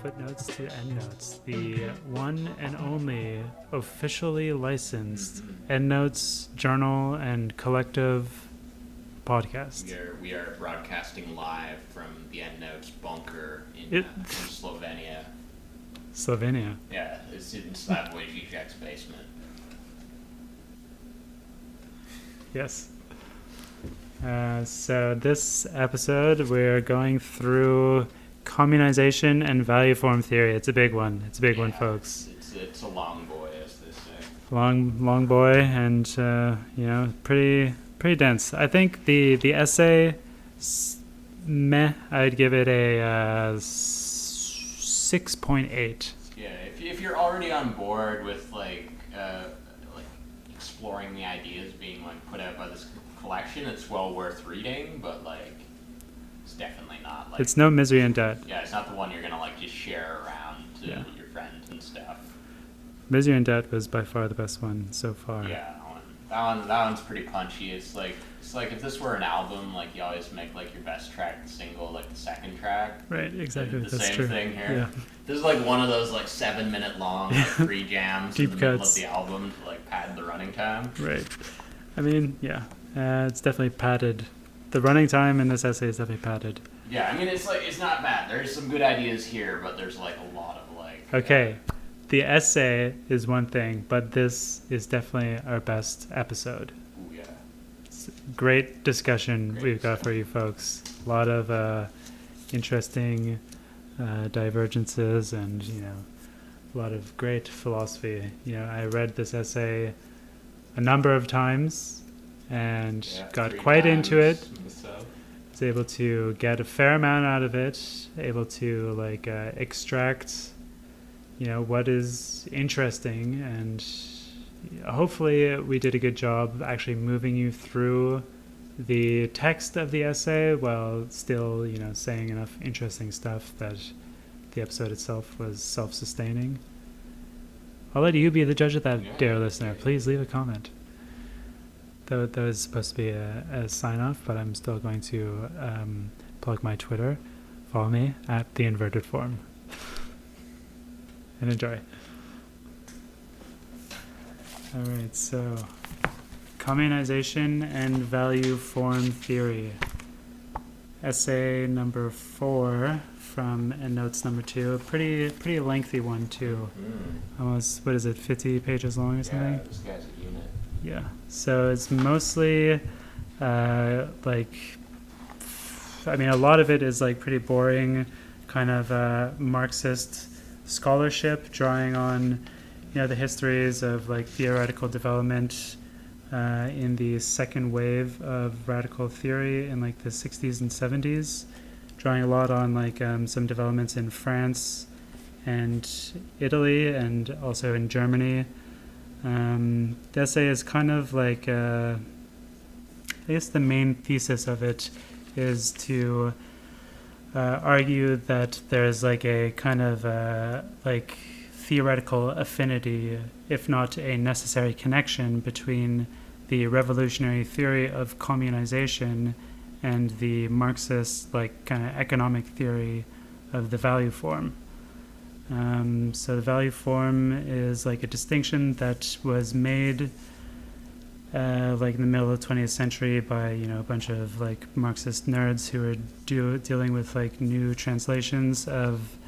Footnotes to Endnotes, the one and only officially licensed Endnotes journal and collective podcast. We are broadcasting live from the Endnotes bunker in Slovenia. Slovenia. Yeah, it's in Slavoj Žižek's basement. Yes. So this episode, we're going through communization and value form theory. It's a big one. It's a big one, folks. It's a long boy, as they say. Long boy, and pretty dense. I think the essay, I'd give it a 6.8. Yeah, if you're already on board with like exploring the ideas being put out by this collection, it's well worth reading. But it's definitely not it's no misery and debt. Yeah, it's not the one you're gonna just share around to your friends and stuff. Misery and Debt was by far the best one so far. Yeah, that one's pretty punchy. It's like if this were an album, you always make your best track the single, the second track. Right, exactly. The That's same true. thing here. Yeah. This is one of those 7-minute long free jams Deep in the middle cuts of the album to pad the running time. Right. I mean, yeah, it's definitely padded. The running time in this essay is definitely padded. Yeah, I mean it's not bad. There's some good ideas here, but there's a lot of Okay, the essay is one thing, but this is definitely our best episode. Ooh, yeah. It's great discussion we've got for you folks. A lot of interesting divergences and a lot of great philosophy. I read this essay a number of times and got quite into it. Was able to get a fair amount out of it, able to extract what is interesting, and hopefully we did a good job actually moving you through the text of the essay while still saying enough interesting stuff that the episode itself was self-sustaining. I'll let you be the judge of that, dear listener. Please leave a comment. That was supposed to be a sign-off, but I'm still going to plug my Twitter. Follow me at The Inverted Form. And enjoy. All right, so communization and value form theory. Essay number 4 from Endnotes number 2. A pretty lengthy one, too. Almost, 50 pages long or something? Yeah, this guy's a unit. Yeah, so it's mostly a lot of it is pretty boring, kind of Marxist scholarship, drawing on the histories of theoretical development in the second wave of radical theory in the 60s and 70s, drawing a lot on some developments in France and Italy and also in Germany. The essay is kind of I guess the main thesis of it is to argue that there's a kind of theoretical affinity, if not a necessary connection, between the revolutionary theory of communization and the Marxist kind of economic theory of the value form. So the value form is a distinction that was made in the middle of the 20th century by a bunch of Marxist nerds who were dealing with new translations of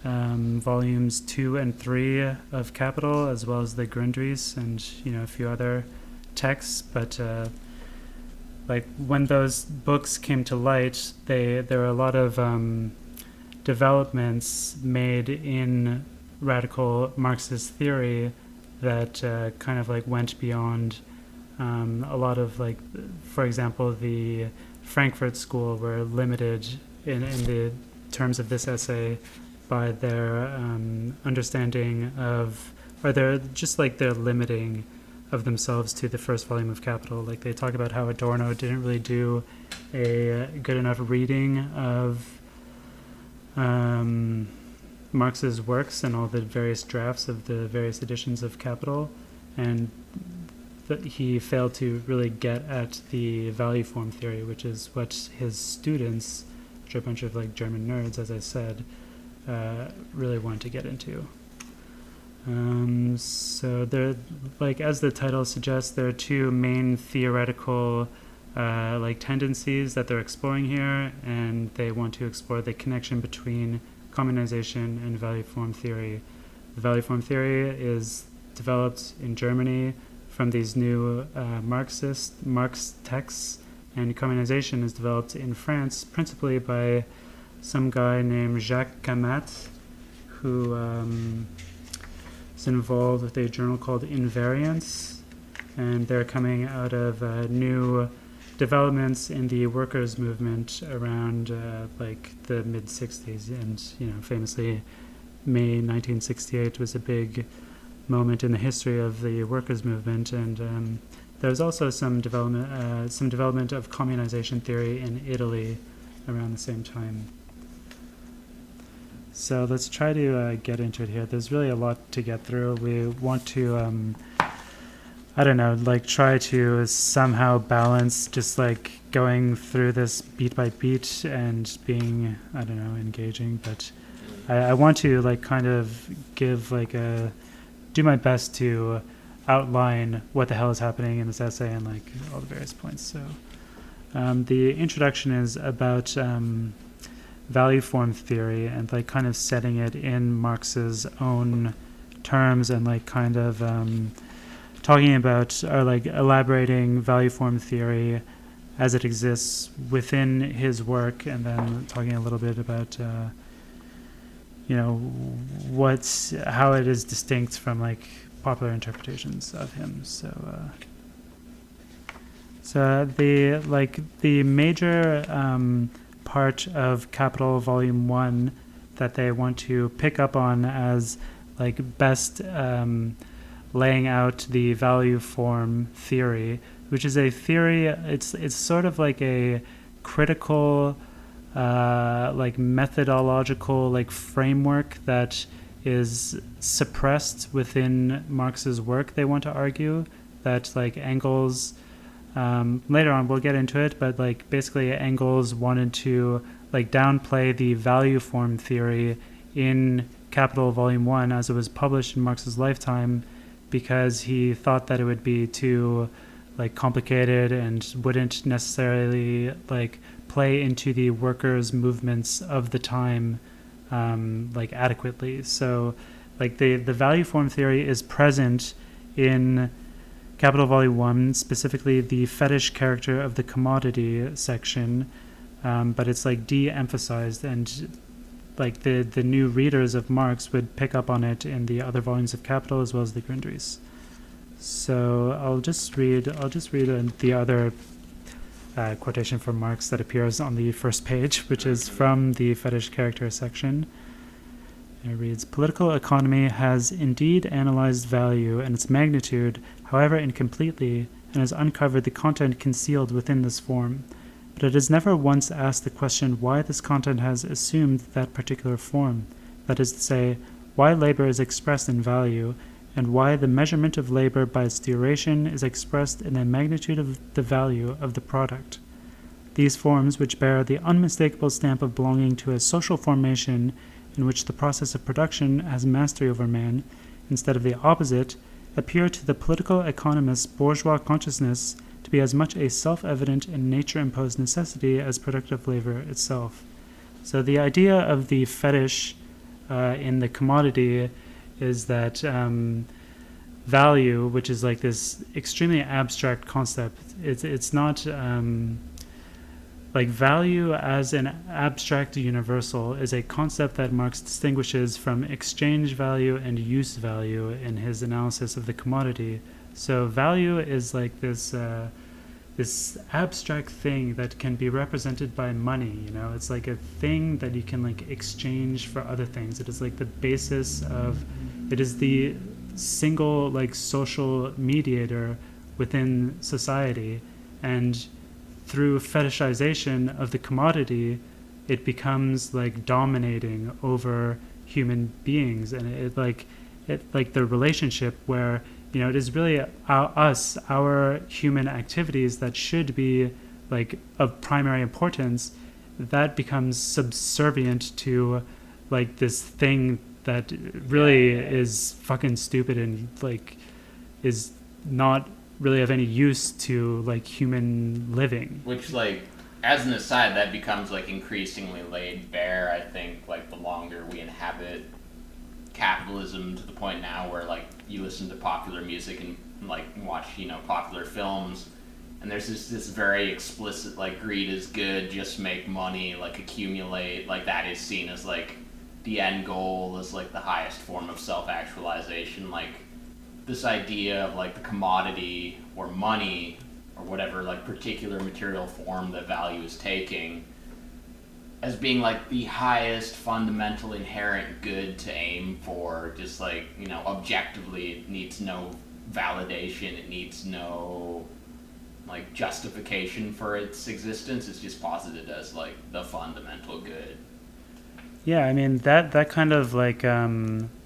volumes 2 and 3 of Capital, as well as the Grundrisse and a few other texts. But when those books came to light, there were a lot of developments made in radical Marxist theory that kind of went beyond a lot of for example, the Frankfurt School were limited in the terms of this essay by their understanding of, or their just like their limiting of themselves to the first volume of Capital. Like they talk about how Adorno didn't really do a good enough reading of Marx's works and all the various drafts of the various editions of Capital, and that he failed to really get at the value form theory, which is what his students, which are a bunch of like German nerds, as I said, really want to get into. So there, like as the title suggests, there are two main theoretical like tendencies that they're exploring here, and they want to explore the connection between communization and value form theory. The value form theory is developed in Germany from these new Marx texts, and communization is developed in France principally by some guy named Jacques Camat, who is involved with a journal called Invariance, and they're coming out of new developments in the workers' movement around like the mid-60s, and famously May 1968 was a big moment in the history of the workers' movement, and there was also some development of communization theory in Italy around the same time. So let's try to get into it here. There's really a lot to get through. We want to try to somehow balance just like going through this beat by beat and being, engaging. But I want to like kind of give like do my best to outline what the hell is happening in this essay and like all the various points. So the introduction is about value form theory and like kind of setting it in Marx's own terms and like kind of talking about or like elaborating value form theory as it exists within his work, and then talking a little bit about how it is distinct from like popular interpretations of him. So the major part of Capital Volume 1 that they want to pick up on as like best laying out the value form theory, which is a theory, it's sort of like a critical like methodological like framework that is suppressed within Marx's work. They want to argue that like Engels, later on we'll get into it, but like basically Engels wanted to like downplay the value form theory in Capital Volume 1 as it was published in Marx's lifetime, because he thought that it would be too like complicated and wouldn't necessarily like play into the workers' movements of the time like adequately. So like the value form theory is present in Capital Volume 1, specifically the fetish character of the commodity section, but it's like de-emphasized, and like the new readers of Marx would pick up on it in the other volumes of Capital as well as the Grundrisse. So I'll just read the other quotation from Marx that appears on the first page, which is from the fetish character section. It reads, "Political economy has indeed analyzed value and its magnitude, however incompletely, and has uncovered the content concealed within this form. But it has never once asked the question why this content has assumed that particular form, that is to say, why labor is expressed in value, and why the measurement of labor by its duration is expressed in the magnitude of the value of the product. These forms, which bear the unmistakable stamp of belonging to a social formation in which the process of production has mastery over man, instead of the opposite, appear to the political economist's bourgeois consciousness to be as much a self-evident and nature-imposed necessity as productive labor itself." So the idea of the fetish in the commodity is that value, which is like this extremely abstract concept, it's not like value as an abstract universal is a concept that Marx distinguishes from exchange value and use value in his analysis of the commodity. So value is like this this abstract thing that can be represented by money. It's like a thing that you can like exchange for other things. It is like the basis of, it is the single like social mediator within society, and through fetishization of the commodity, it becomes like dominating over human beings. And it like the relationship where it is really our human activities that should be like of primary importance, that becomes subservient to like this thing that really is fucking stupid and like is not really of any use to like human living. Which, like, as an aside, that becomes like increasingly laid bare, I think, like the longer we inhabit capitalism, to the point now where like you listen to popular music and like watch popular films, and there's this very explicit like greed is good, just make money, like accumulate, like that is seen as like the end goal, as like the highest form of self-actualization. Like this idea of like the commodity or money or whatever like particular material form that value is taking as being like the highest fundamental inherent good to aim for, just like, objectively, it needs no validation, it needs no like justification for its existence. It's just posited as like the fundamental good. Yeah, I mean that kind of like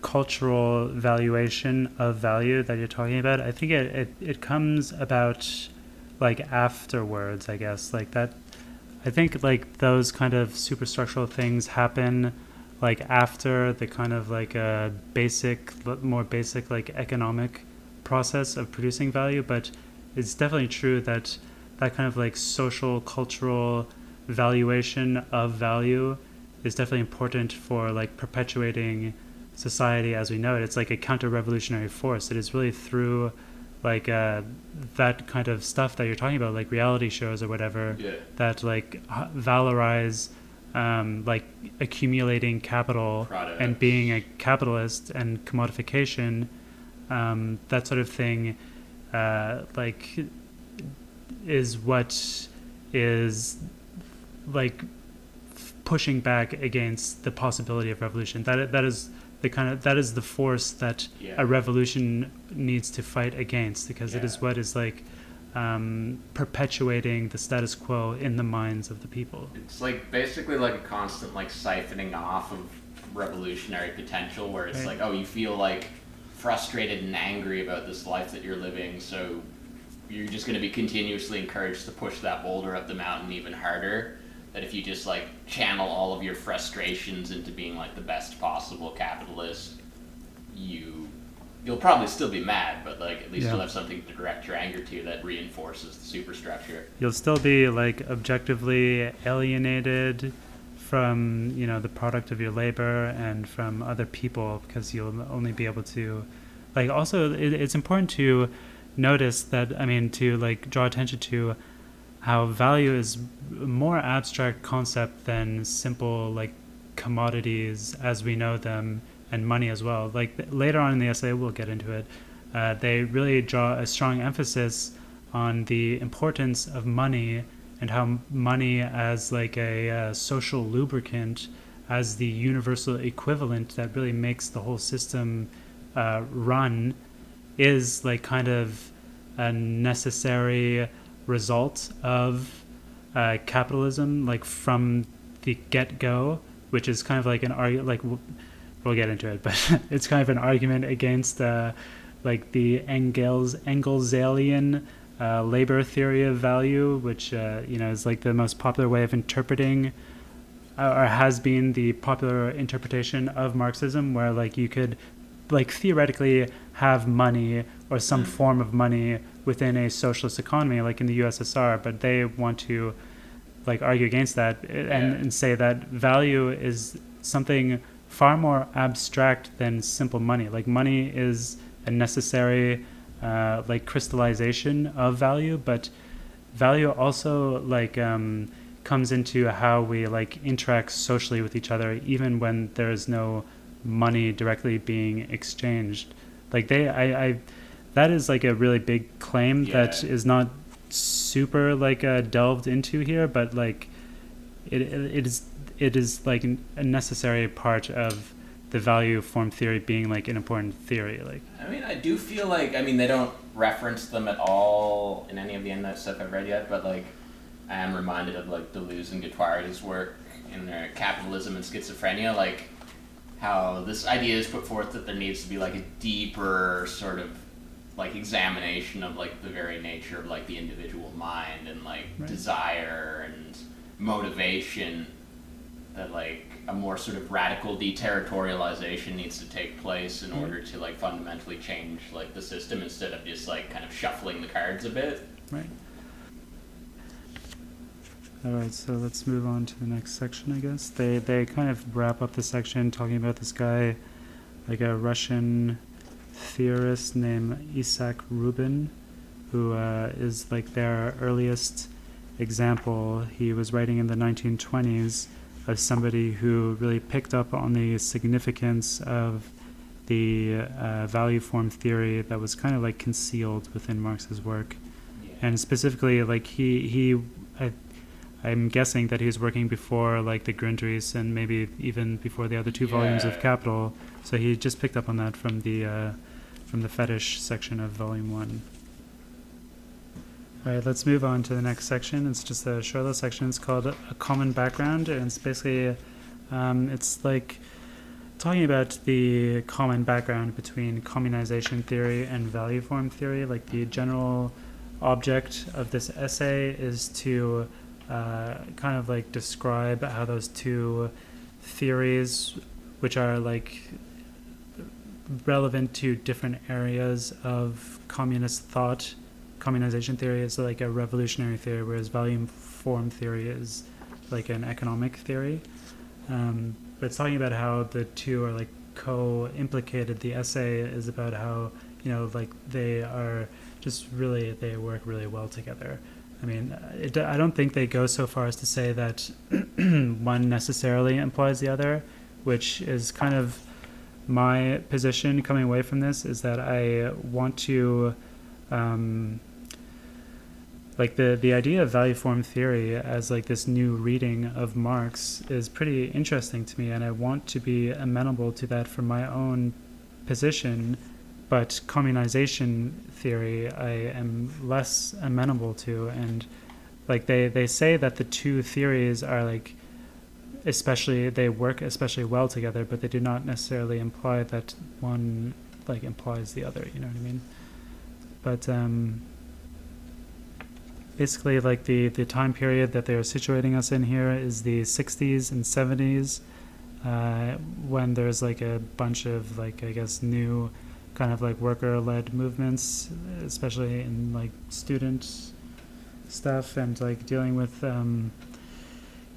cultural valuation of value that you're talking about, I think it comes about like afterwards, I guess. Like that, I think like those kind of superstructural things happen like after the kind of like a more basic like economic process of producing value. But it's definitely true that that kind of like social cultural valuation of value is definitely important for like perpetuating society as we know it. It's like a counter-revolutionary force. It is really through like that kind of stuff that you're talking about, like reality shows or whatever, that like valorize like accumulating capital Products. And being a capitalist and commodification, that sort of thing, like is what is like pushing back against the possibility of revolution. That is the force that a revolution needs to fight against, because it is what is like perpetuating the status quo in the minds of the people. It's like basically like a constant like siphoning off of revolutionary potential, where it's like, oh, you feel like frustrated and angry about this life that you're living, so you're just going to be continuously encouraged to push that boulder up the mountain even harder. That if you just like channel all of your frustrations into being like the best possible capitalist, you'll probably still be mad, but like at least you'll have something to direct your anger to that reinforces the superstructure. You'll still be like objectively alienated from the product of your labor and from other people, because you'll only be able to like, also it's important to notice that, I mean, to like draw attention to how value is a more abstract concept than simple like commodities as we know them, and money as well. Like later on in the essay, we'll get into it, they really draw a strong emphasis on the importance of money, and how money as like a social lubricant, as the universal equivalent that really makes the whole system run, is like kind of a necessary result of capitalism, like from the get-go, which is kind of like an argument, like we'll get into it, but it's kind of an argument against like the Engelsalian labor theory of value, which is like the most popular way of interpreting, or has been the popular interpretation of Marxism, where like you could like theoretically have money or some form of money within a socialist economy like in the USSR, but they want to like argue against that and say that value is something far more abstract than simple money. Like money is a necessary like crystallization of value, but value also like comes into how we like interact socially with each other, even when there is no money directly being exchanged. Like that is like a really big claim that is not super like delved into here, but like it is like a necessary part of the value form theory being like an important theory. Like, I mean, I do feel like, I mean, they don't reference them at all in any of the Endnotes stuff I've read yet, but like I am reminded of like Deleuze and Guattari's work in their Capitalism and Schizophrenia, like how this idea is put forth that there needs to be like a deeper sort of like examination of like the very nature of like the individual mind and like desire and motivation, that like a more sort of radical deterritorialization needs to take place in order to like fundamentally change like the system, instead of just like kind of shuffling the cards a bit. Right. All right, so let's move on to the next section, I guess. They kind of wrap up the section talking about this guy, like a Russian theorist named Isaac Rubin, who is like their earliest example. He was writing in the 1920s of somebody who really picked up on the significance of the value form theory that was kind of like concealed within Marx's work. Yeah. And specifically, like I'm guessing that he was working before like the Grundrisse and maybe even before the other two volumes of Capital. So he just picked up on that from the fetish section of Volume 1. All right, let's move on to the next section. It's just a short little section. It's called A Common Background, and it's basically, it's like talking about the common background between communization theory and value form theory. Like the general object of this essay is to kind of like describe how those two theories, which are like relevant to different areas of communist thought. Communization theory is like a revolutionary theory, whereas value form theory is like an economic theory. But it's talking about how the two are like co-implicated. The essay is about how, you know, like they are just really, they work really well together. I mean, I don't think they go so far as to say that one necessarily implies the other, which is kind of my position coming away from this, is that I want to like the idea of value form theory as like this new reading of Marx is pretty interesting to me, and I want to be amenable to that from my own position. But communization theory I am less amenable to, and like they say that the two theories are like especially, they work especially well together, but they do not necessarily imply that one like implies the other, you know what I mean? But basically like the time period that they're situating us in here is the 60s and 70s, when there's like a bunch of like, I guess, new kind of like worker-led movements, especially in like student stuff, and like dealing with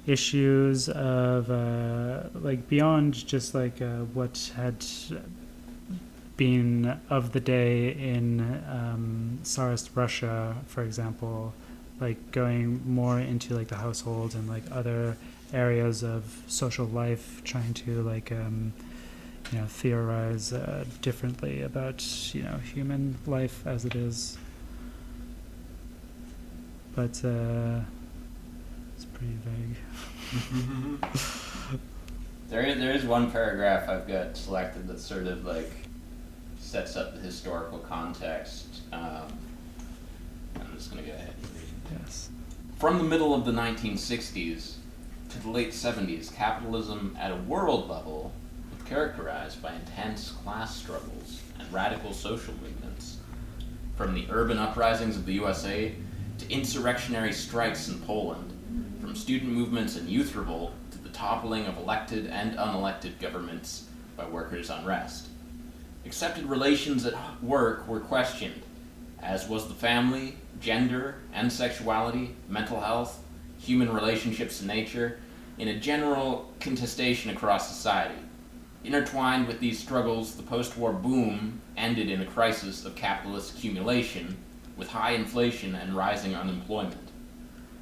issues of like beyond just like what had been of the day in Tsarist Russia, for example, like going more into like the household and like other areas of social life, trying to like you know, theorize differently about, you know, human life as it is. But it's pretty vague. There is one paragraph I've got selected that sort of like sets up the historical context. I'm just going to go ahead and read. Yes. From the middle of the 1960s to the late 70s, capitalism at a world level was characterized by intense class struggles and radical social movements. From the urban uprisings of the USA to insurrectionary strikes in Poland, from student movements and youth revolt to the toppling of elected and unelected governments by workers' unrest. Accepted relations at work were questioned, as was the family, gender and sexuality, mental health, human relationships to nature, in a general contestation across society. Intertwined with these struggles, the post-war boom ended in a crisis of capitalist accumulation, with high inflation and rising unemployment.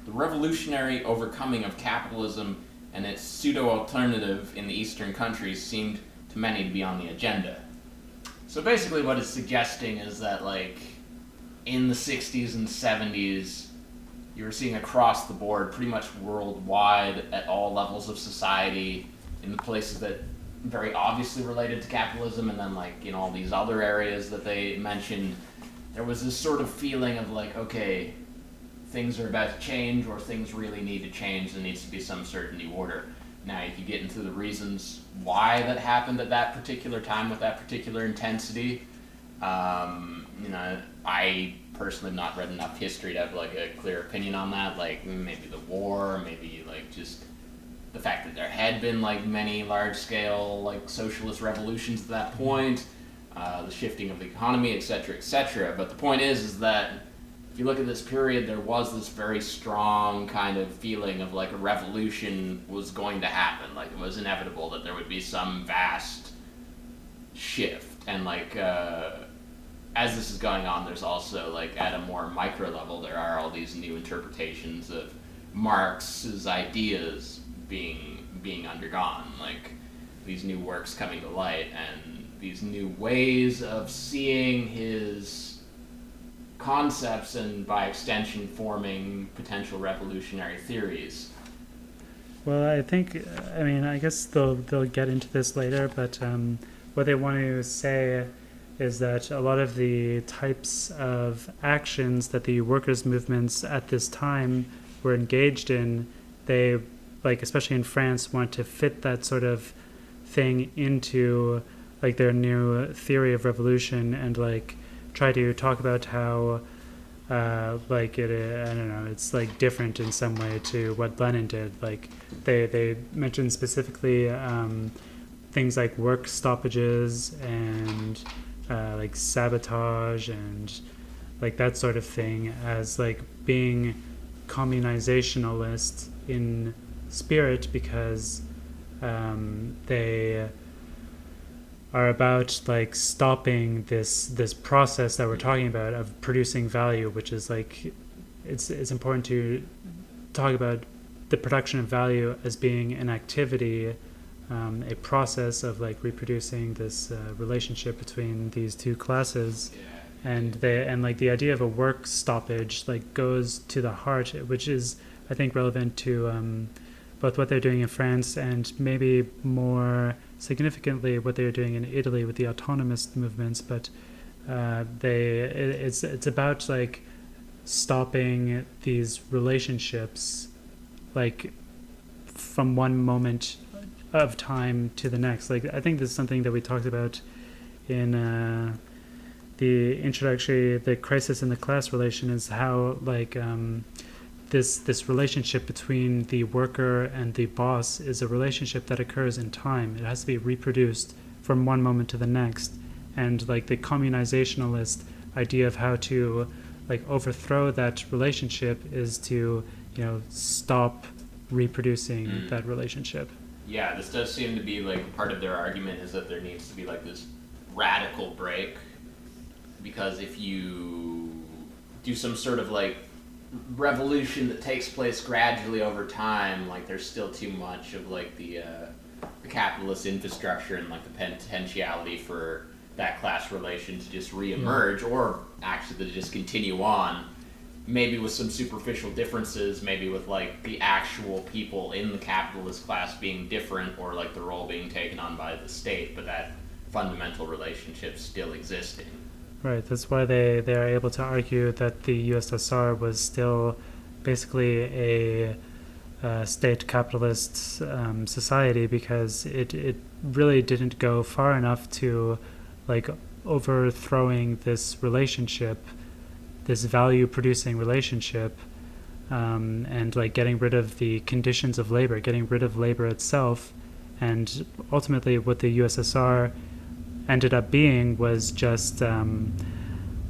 The revolutionary overcoming of capitalism and its pseudo-alternative in the Eastern countries seemed to many to be on the agenda. So basically what it's suggesting is that, like, in the 60s and 70s, you were seeing across the board, pretty much worldwide, at all levels of society, in the places that very obviously related to capitalism, and then like in all these other areas that they mentioned, there was this sort of feeling of like, okay, things are about to change, or things really need to change. There needs to be some certain new order. Now, you could get into the reasons why that happened at that particular time with that particular intensity. I personally have not read enough history to have like a clear opinion on that. Like maybe the war, maybe like just the fact that there had been like many large-scale like socialist revolutions at that point, the shifting of the economy, etc., etc. But the point is that if you look at this period, there was this very strong kind of feeling of like a revolution was going to happen. Like it was inevitable that there would be some vast shift. And like as this is going on, there's also like at a more micro level, there are all these new interpretations of Marx's ideas being undergone. Like these new works coming to light and these new ways of seeing his concepts and by extension forming potential revolutionary theories. Well, I guess they'll get into this later, but what they want to say is that a lot of the types of actions that the workers' movements at this time were engaged in, they, like especially in France, want to fit that sort of thing into like their new theory of revolution, and like try to talk about how it's like different in some way to what Lenin did. Like they mentioned specifically things like work stoppages and like sabotage and like that sort of thing as like being communizationalist in spirit, because they are about like stopping this process that we're talking about of producing value, which is like it's important to talk about the production of value as being an activity, a process of like reproducing this relationship between these two classes. And like the idea of a work stoppage like goes to the heart, which is I think relevant to both what they're doing in France and maybe more significantly what they're doing in Italy with the autonomist movements. But it's about like stopping these relationships like from one moment of time to the next. Like I think this is something that we talked about in the introductory, the crisis in the class relation, is how like this relationship between the worker and the boss is a relationship that occurs in time. It has to be reproduced from one moment to the next. And like the communizationalist idea of how to like overthrow that relationship is to, stop reproducing that relationship. Yeah, this does seem to be like part of their argument, is that there needs to be like this radical break, because if you do some sort of like revolution that takes place gradually over time, like there's still too much of like the capitalist infrastructure and like the potentiality for that class relation to just reemerge, or actually to just continue on, maybe with some superficial differences, maybe with like the actual people in the capitalist class being different, or like the role being taken on by the state, but that fundamental relationship still existing. Right, that's why they are able to argue that the USSR was still basically a state capitalist society, because it really didn't go far enough to like overthrowing this relationship, this value producing relationship, and like getting rid of the conditions of labor, getting rid of labor itself. And ultimately what the USSR ended up being was just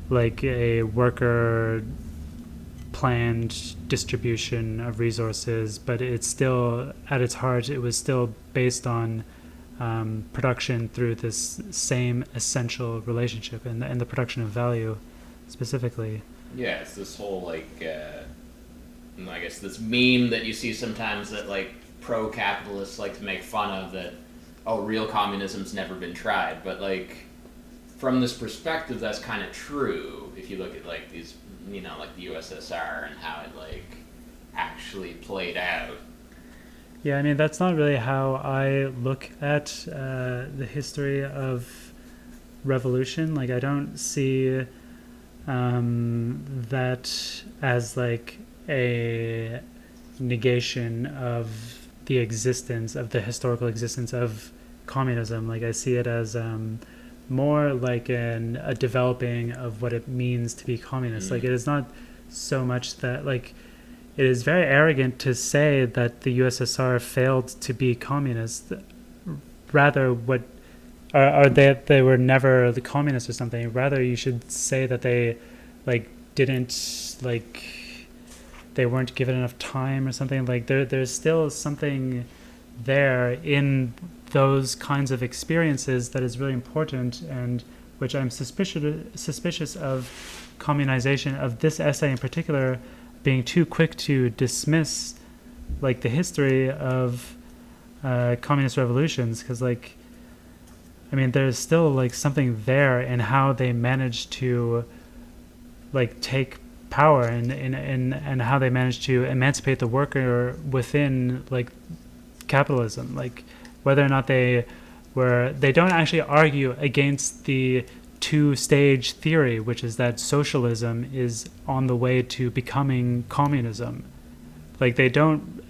like a worker planned distribution of resources, but it's still, at its heart, it was still based on production through this same essential relationship and the production of value specifically. Yeah, it's this whole like I guess this meme that you see sometimes that like pro-capitalists like to make fun of, that real communism's never been tried. But like from this perspective, that's kind of true. If you look at like these like the USSR and how it like actually played out. Yeah, I mean, that's not really how I look at the history of revolution. Like, I don't see that as like a negation of the existence of the historical existence of communism. Like, I see it as more like a developing of what it means to be communist. Like, it is not so much that like it is very arrogant to say that the USSR failed to be communist. Rather, what are they were never the communists or something. Rather, you should say that they like didn't like they weren't given enough time or something. Like there's still something there in those kinds of experiences that is really important, and which I'm suspicious of communization, of this essay in particular, being too quick to dismiss like the history of communist revolutions, because like I mean there's still like something there in how they managed to like take power and how they managed to emancipate the worker within like capitalism. Like whether or not they don't actually argue against the two-stage theory, which is that socialism is on the way to becoming communism. Like they don't,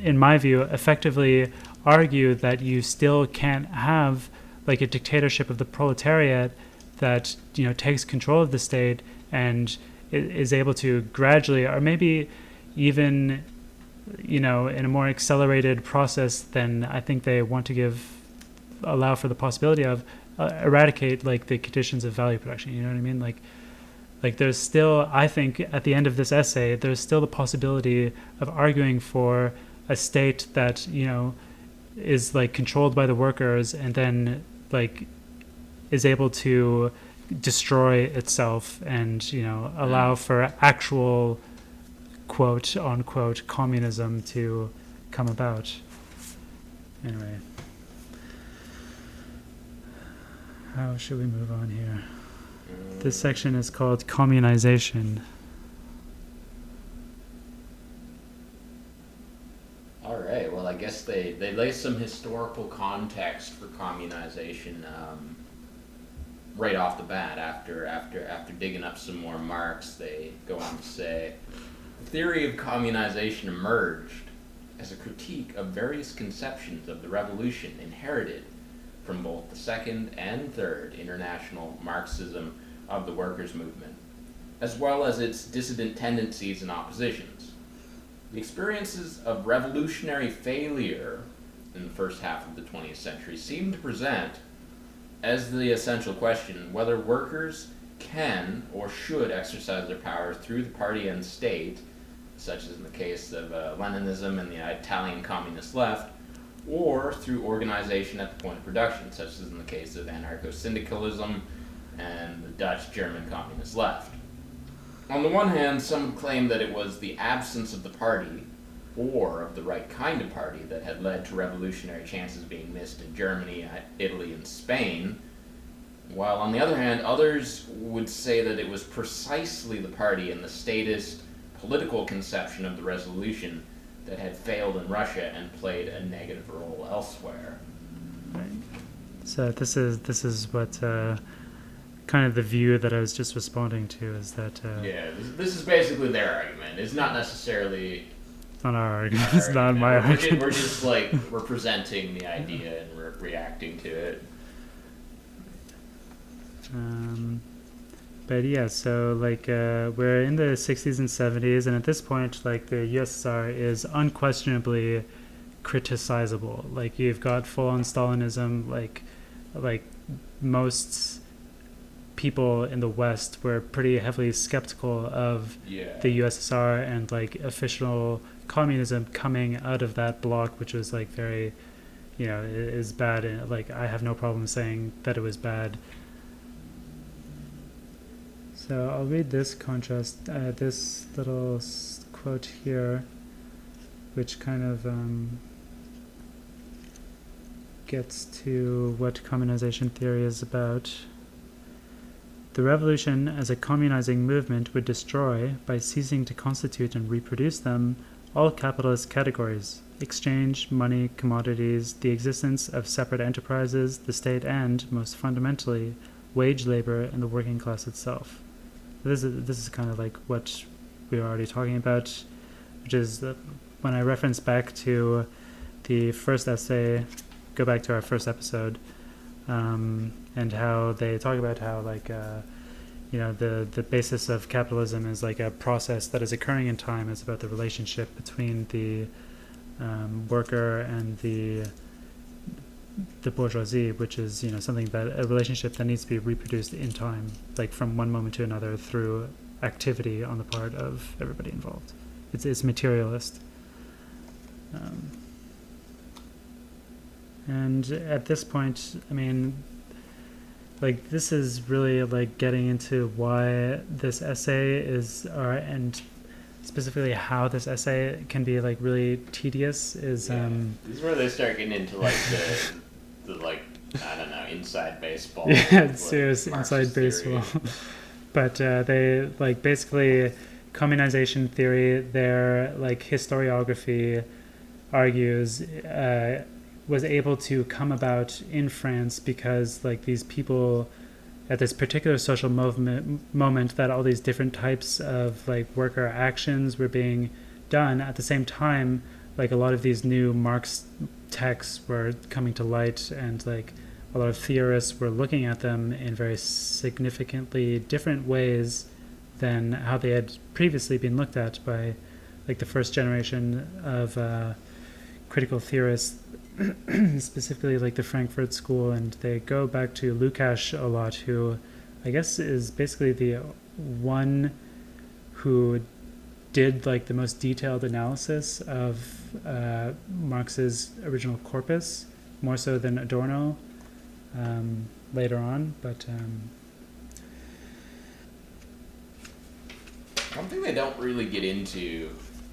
in my view, effectively argue that you still can't have like a dictatorship of the proletariat that takes control of the state and is able to gradually, or maybe even in a more accelerated process than I think they want to allow for the possibility of, eradicate like the conditions of value production. You know what I mean? Like there's still, I think at the end of this essay, there's still the possibility of arguing for a state that is like controlled by the workers and then like is able to destroy itself and allow for actual quote unquote communism to come about. Anyway, how should we move on here? This section is called Communisation. All right. Well, I guess they lay some historical context for communization right off the bat. After digging up some more Marx, they go on to say, the theory of communization emerged as a critique of various conceptions of the revolution inherited from both the Second and Third International Marxism of the workers' movement, as well as its dissident tendencies and oppositions. The experiences of revolutionary failure in the first half of the 20th century seem to present as the essential question whether workers can or should exercise their powers through the party and state, such as in the case of Leninism and the Italian communist left, or through organization at the point of production, such as in the case of anarcho-syndicalism and the Dutch-German communist left. On the one hand, some would claim that it was the absence of the party, or of the right kind of party, that had led to revolutionary chances being missed in Germany, Italy, and Spain, while on the other hand, others would say that it was precisely the party and the statist political conception of the revolution that had failed in Russia and played a negative role elsewhere. Right. So this is what kind of the view that I was just responding to is that. This is basically their argument. It's not necessarily. It's not our argument. It's not my argument. We're just like we're presenting the idea and we're reacting to it. But yeah, so like we're in the 60s and 70s, and at this point, like the USSR is unquestionably criticizable. Like you've got full-on Stalinism. Like most people in the West were pretty heavily skeptical of the USSR and like official communism coming out of that bloc, which was like very, is bad. And like I have no problem saying that it was bad. So I'll read this contrast, this little quote here, which kind of gets to what communization theory is about. The revolution as a communizing movement would destroy, by ceasing to constitute and reproduce them, all capitalist categories: exchange, money, commodities, the existence of separate enterprises, the state, and, most fundamentally, wage labor and the working class itself. This is kind of like what we were already talking about, which is when I reference back to the first essay, go back to our first episode, and how they talk about how the basis of capitalism is like a process that is occurring in time. It's about the relationship between the worker and the bourgeoisie, which is something that a relationship that needs to be reproduced in time, like from one moment to another through activity on the part of everybody involved. It's materialist. And at this point, I mean, like, this is really like getting into why this essay is, and specifically how this essay can be like really tedious. Is this is where they start getting into like the like, I don't know, inside baseball. Yeah, serious inside baseball. But they like basically communization theory. Their like historiography argues was able to come about in France because like these people at this particular social moment that all these different types of like worker actions were being done at the same time. Like a lot of these new Marx texts were coming to light, and like a lot of theorists were looking at them in very significantly different ways than how they had previously been looked at by like the first generation of critical theorists, specifically like the Frankfurt School. And they go back to Lukács a lot, who I guess is basically the one who did like the most detailed analysis of Marx's original corpus, more so than Adorno later on. But one thing they don't really get into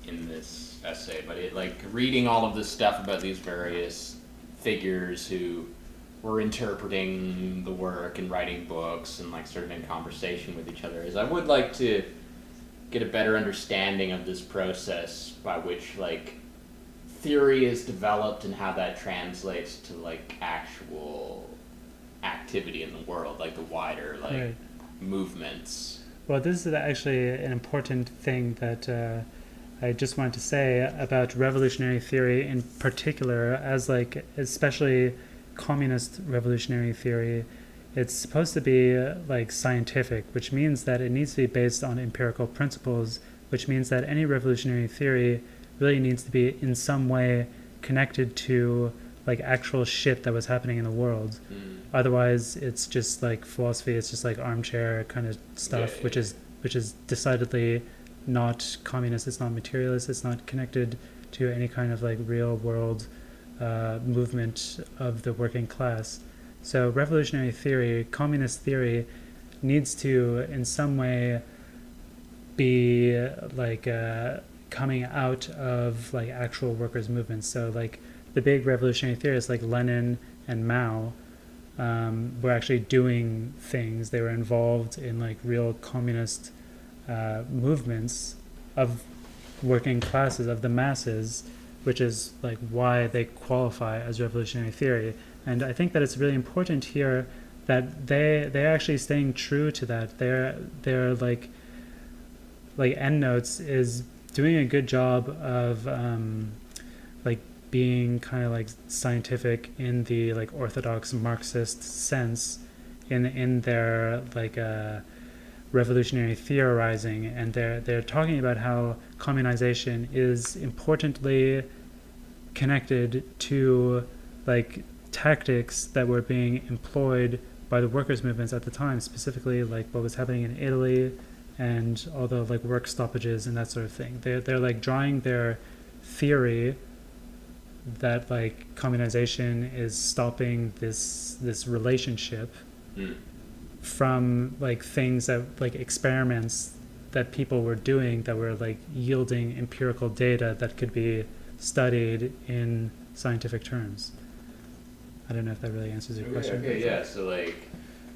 in this essay, but it like reading all of this stuff about these various figures who were interpreting the work and writing books and like sort of in conversation with each other, is I would like to get a better understanding of this process by which like theory is developed and how that translates to like actual activity in the world, like the wider like right. movements. Well, this is actually an important thing that I just wanted to say about revolutionary theory in particular, as like especially communist revolutionary theory. It's supposed to be like scientific, which means that it needs to be based on empirical principles, which means that any revolutionary theory really needs to be in some way connected to like actual shit that was happening in the world. Otherwise it's just like philosophy, it's just like armchair kind of stuff, which is decidedly not communist, it's not materialist, it's not connected to any kind of like real world movement of the working class. So revolutionary theory, communist theory, needs to in some way be like coming out of like actual workers' movements. So like the big revolutionary theorists like Lenin and Mao were actually doing things. They were involved in like real communist movements of working classes, of the masses, which is like why they qualify as revolutionary theory. And I think that it's really important here that they're actually staying true to that. They're like Endnotes is doing a good job of like being kind of like scientific in the like orthodox Marxist sense in their like revolutionary theorizing, and they're talking about how communization is importantly connected to like tactics that were being employed by the workers' movements at the time, specifically like what was happening in Italy and all the like work stoppages and that sort of thing. They're like drawing their theory that like communization is stopping this relationship from like things that like experiments that people were doing that were like yielding empirical data that could be studied in scientific terms. I don't know if that really answers your question. Okay, yeah. So like,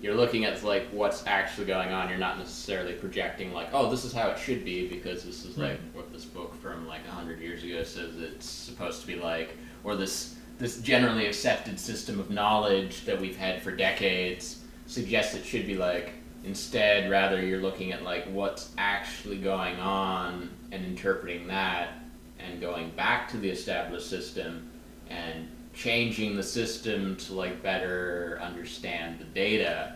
you're looking at like what's actually going on. You're not necessarily projecting like, oh, this is how it should be because this is like what this book from like 100 years ago says it's supposed to be like, or this generally accepted system of knowledge that we've had for decades suggests it should be like. Instead, rather, you're looking at like what's actually going on and interpreting that and going back to the established system and changing the system to like better understand the data.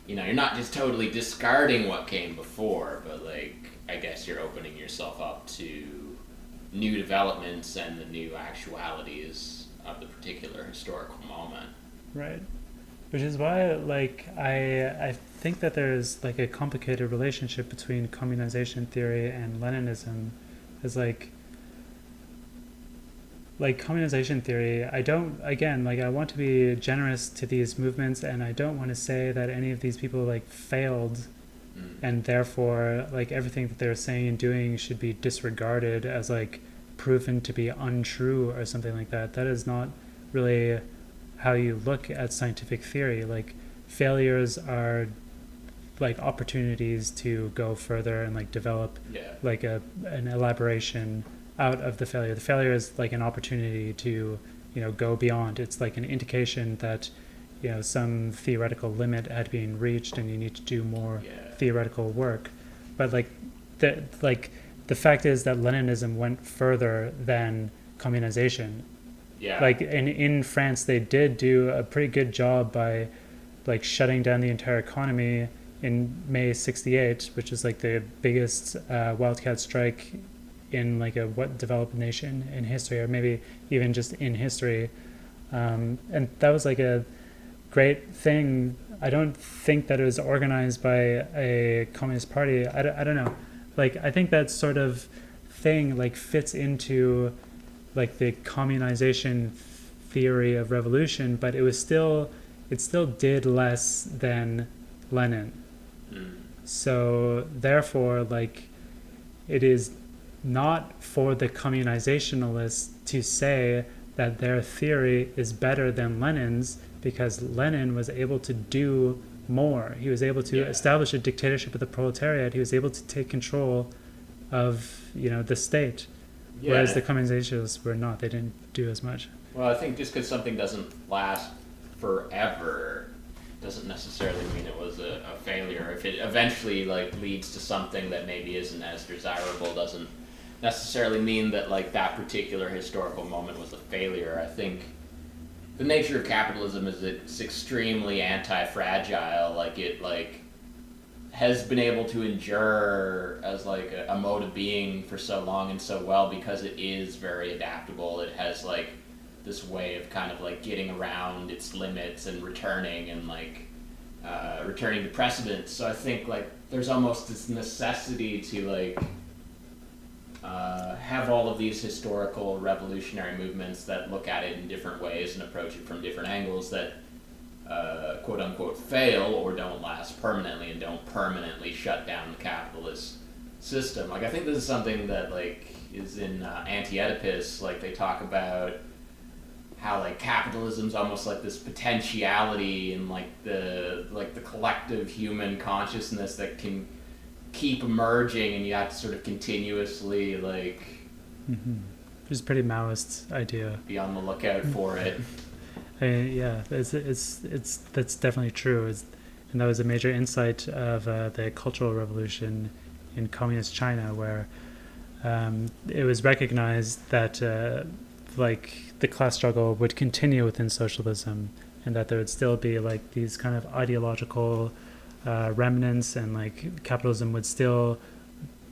You know, you're not just totally discarding what came before, but like I guess you're opening yourself up to new developments and the new actualities of the particular historical moment. Right. Which is why, like, I think that there's like a complicated relationship between communization theory and Leninism, as like communization theory. I want to be generous to these movements, and I don't want to say that any of these people like failed, and therefore like everything that they're saying and doing should be disregarded as like proven to be untrue or something like that. That is not really how you look at scientific theory. Like failures are like opportunities to go further and like develop like an elaboration out of the failure. The failure is like an opportunity to, you know, go beyond. It's like an indication that, you know, some theoretical limit had been reached and you need to do more theoretical work. But like the fact is that Leninism went further than communization. Yeah. Like in France, they did do a pretty good job by like shutting down the entire economy in May '68, which is like the biggest wildcat strike in like a developed nation in history, or maybe even just in history. And that was like a great thing. I don't think that it was organized by a communist party. I don't know. Like I think that sort of thing like fits into like the communization theory of revolution, but it still did less than Lenin. So therefore, like, it is not for the communizationalists to say that their theory is better than Lenin's, because Lenin was able to do more. He was able to establish a dictatorship of the proletariat. He was able to take control of, you know, the state. Whereas the communizationists were not. They didn't do as much. Well, I think just because something doesn't last forever doesn't necessarily mean it was a failure. If it eventually like leads to something that maybe isn't as desirable, doesn't necessarily mean that like that particular historical moment was a failure. I think the nature of capitalism is it's extremely anti-fragile. Like it like has been able to endure as like a mode of being for so long and so well because it is very adaptable. It has like this way of kind of like getting around its limits and returning and like returning to precedents. So I think like there's almost this necessity to like have all of these historical revolutionary movements that look at it in different ways and approach it from different angles that quote unquote fail or don't last permanently and don't permanently shut down the capitalist system. Like I think this is something that like is in Anti-Oedipus. Like they talk about how like capitalism's almost like this potentiality and like the collective human consciousness that can keep emerging, and you have to sort of continuously like It's a pretty Maoist idea. Be on the lookout for it. Yeah, it's that's definitely true. And that was a major insight of the Cultural Revolution in communist China, where it was recognized that like the class struggle would continue within socialism, and that there would still be like these kind of ideological remnants, and like capitalism would still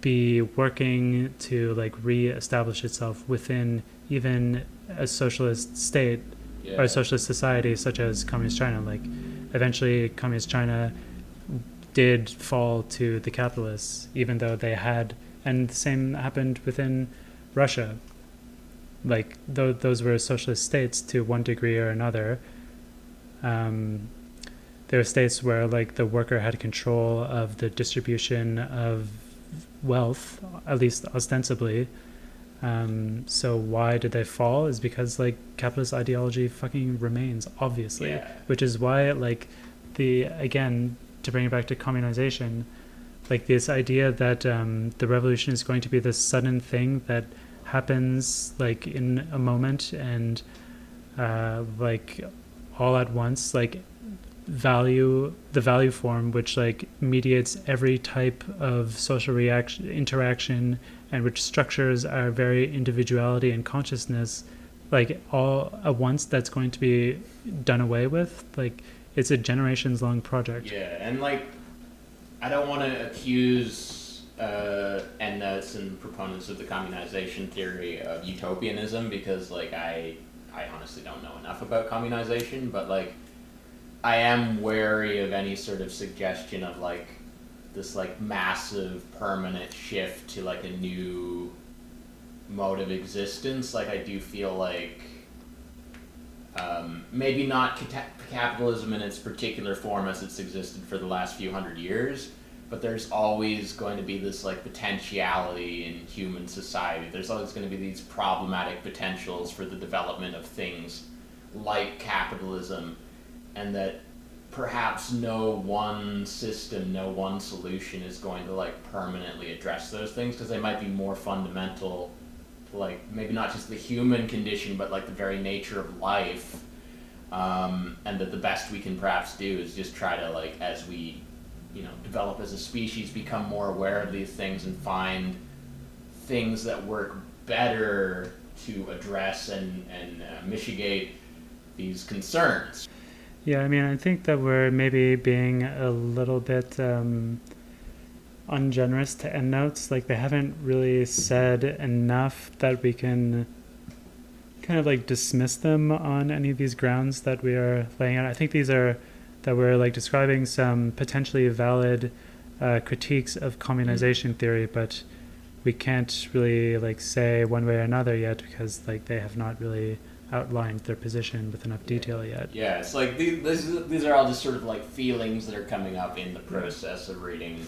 be working to like re-establish itself within even a socialist state or a socialist society such as communist China. Like eventually communist China did fall to the capitalists, even though they had, and the same happened within Russia. Like those were socialist states to one degree or another. There were states where like the worker had control of the distribution of wealth, at least ostensibly. So why did they fall? Is because like capitalist ideology fucking remains, obviously. Which is why like again, to bring it back to communization, like this idea that the revolution is going to be this sudden thing that happens like in a moment and like all at once, like the value form which like mediates every type of social interaction and which structures our very individuality and consciousness, like all at once, that's going to be done away with. Like it's a generations long project. Yeah, and like I don't want to accuse Endnotes and proponents of the communization theory of utopianism, because like I honestly don't know enough about communization, but like I am wary of any sort of suggestion of like this like massive permanent shift to like a new mode of existence. Like I do feel like maybe not capitalism in its particular form as it's existed for the last few hundred years, but there's always going to be this like potentiality in human society. There's always going to be these problematic potentials for the development of things like capitalism, and that perhaps no one system, no one solution is going to like permanently address those things, because they might be more fundamental to like maybe not just the human condition but like the very nature of life, and that the best we can perhaps do is just try to like, as we develop as a species, become more aware of these things and find things that work better to address and mitigate these concerns. Yeah, I mean, I think that we're maybe being a little bit ungenerous to Endnotes. Like, they haven't really said enough that we can kind of like dismiss them on any of these grounds that we are laying out. I think these are that we're like describing some potentially valid critiques of communization theory, but we can't really like say one way or another yet, because like they have not really outlined their position with enough detail yet. Yeah, it's like these are all just sort of like feelings that are coming up in the process of reading.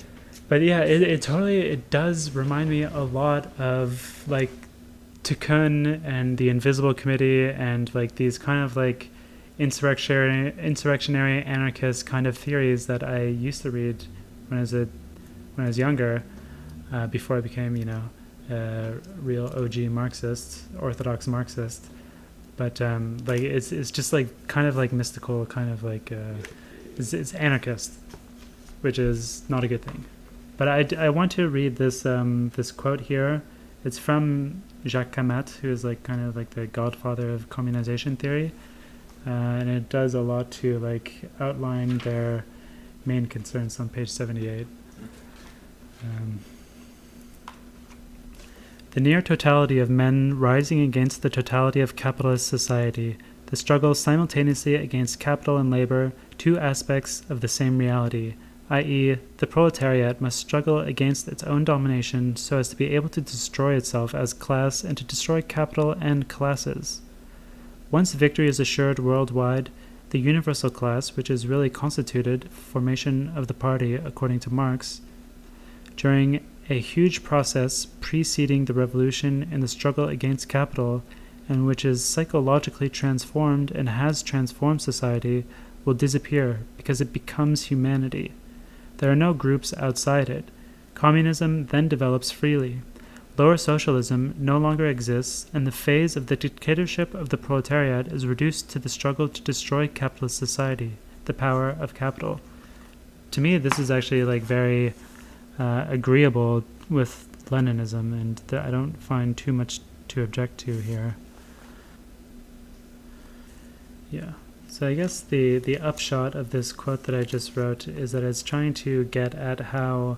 But yeah, it does remind me a lot of like Tikkun and the Invisible Committee and like these kind of like insurrectionary anarchist kind of theories that I used to read when I was younger, before I became a real OG Marxist, orthodox Marxist. But like it's just like kind of like mystical, kind of like it's anarchist, which is not a good thing. But I want to read this this quote here. It's from Jacques Camet, who is like kind of like the godfather of communization theory, and it does a lot to like outline their main concerns on page 78. The near totality of men rising against the totality of capitalist society, the struggle simultaneously against capital and labor, two aspects of the same reality, i.e., the proletariat must struggle against its own domination so as to be able to destroy itself as class and to destroy capital and classes. Once victory is assured worldwide, the universal class, which is really constituted, formation of the party according to Marx, during a huge process preceding the revolution in the struggle against capital, and which is psychologically transformed and has transformed society, will disappear because it becomes humanity. There are no groups outside it. Communism then develops freely. Lower socialism no longer exists, and the phase of the dictatorship of the proletariat is reduced to the struggle to destroy capitalist society, the power of capital. To me, this is actually like very agreeable with Leninism, and I don't find too much to object to here. Yeah. So I guess the upshot of this quote that I just wrote is that it's trying to get at how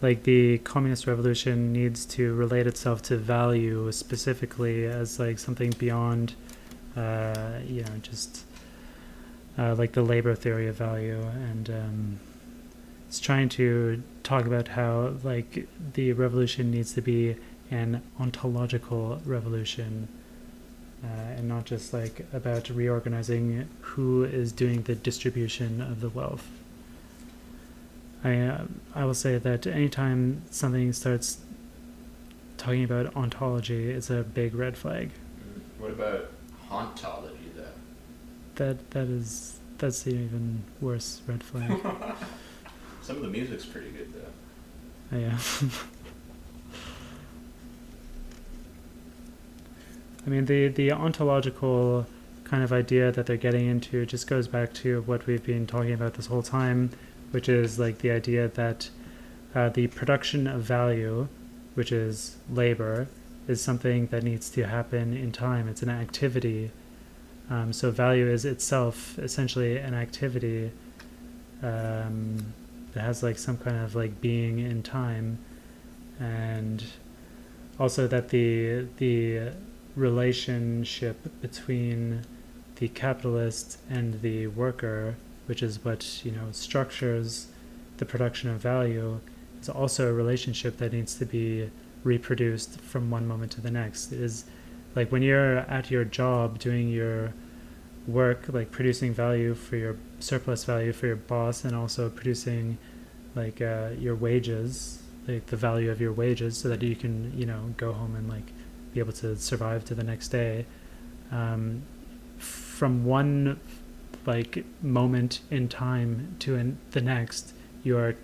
like the communist revolution needs to relate itself to value specifically as like something beyond just like the labor theory of value, and it's trying to talk about how like the revolution needs to be an ontological revolution, and not just like about reorganizing who is doing the distribution of the wealth. I will say that anytime something starts talking about ontology, it's a big red flag. What about hauntology, though? That is that's an even worse red flag. Some of the music's pretty good though. Oh, yeah. I mean, the ontological kind of idea that they're getting into just goes back to what we've been talking about this whole time, which is like the idea that the production of value, which is labor, is something that needs to happen in time. It's an activity. So value is itself essentially an activity that has like some kind of like being in time, and also that the relationship between the capitalist and the worker, which is what structures the production of value, is also a relationship that needs to be reproduced from one moment to the next. It is like when you're at your job doing your work, like producing value for your surplus value for your boss, and also producing like your wages, like the value of your wages, so that you can go home and like be able to survive to the next day. From one like moment in time to the next, you are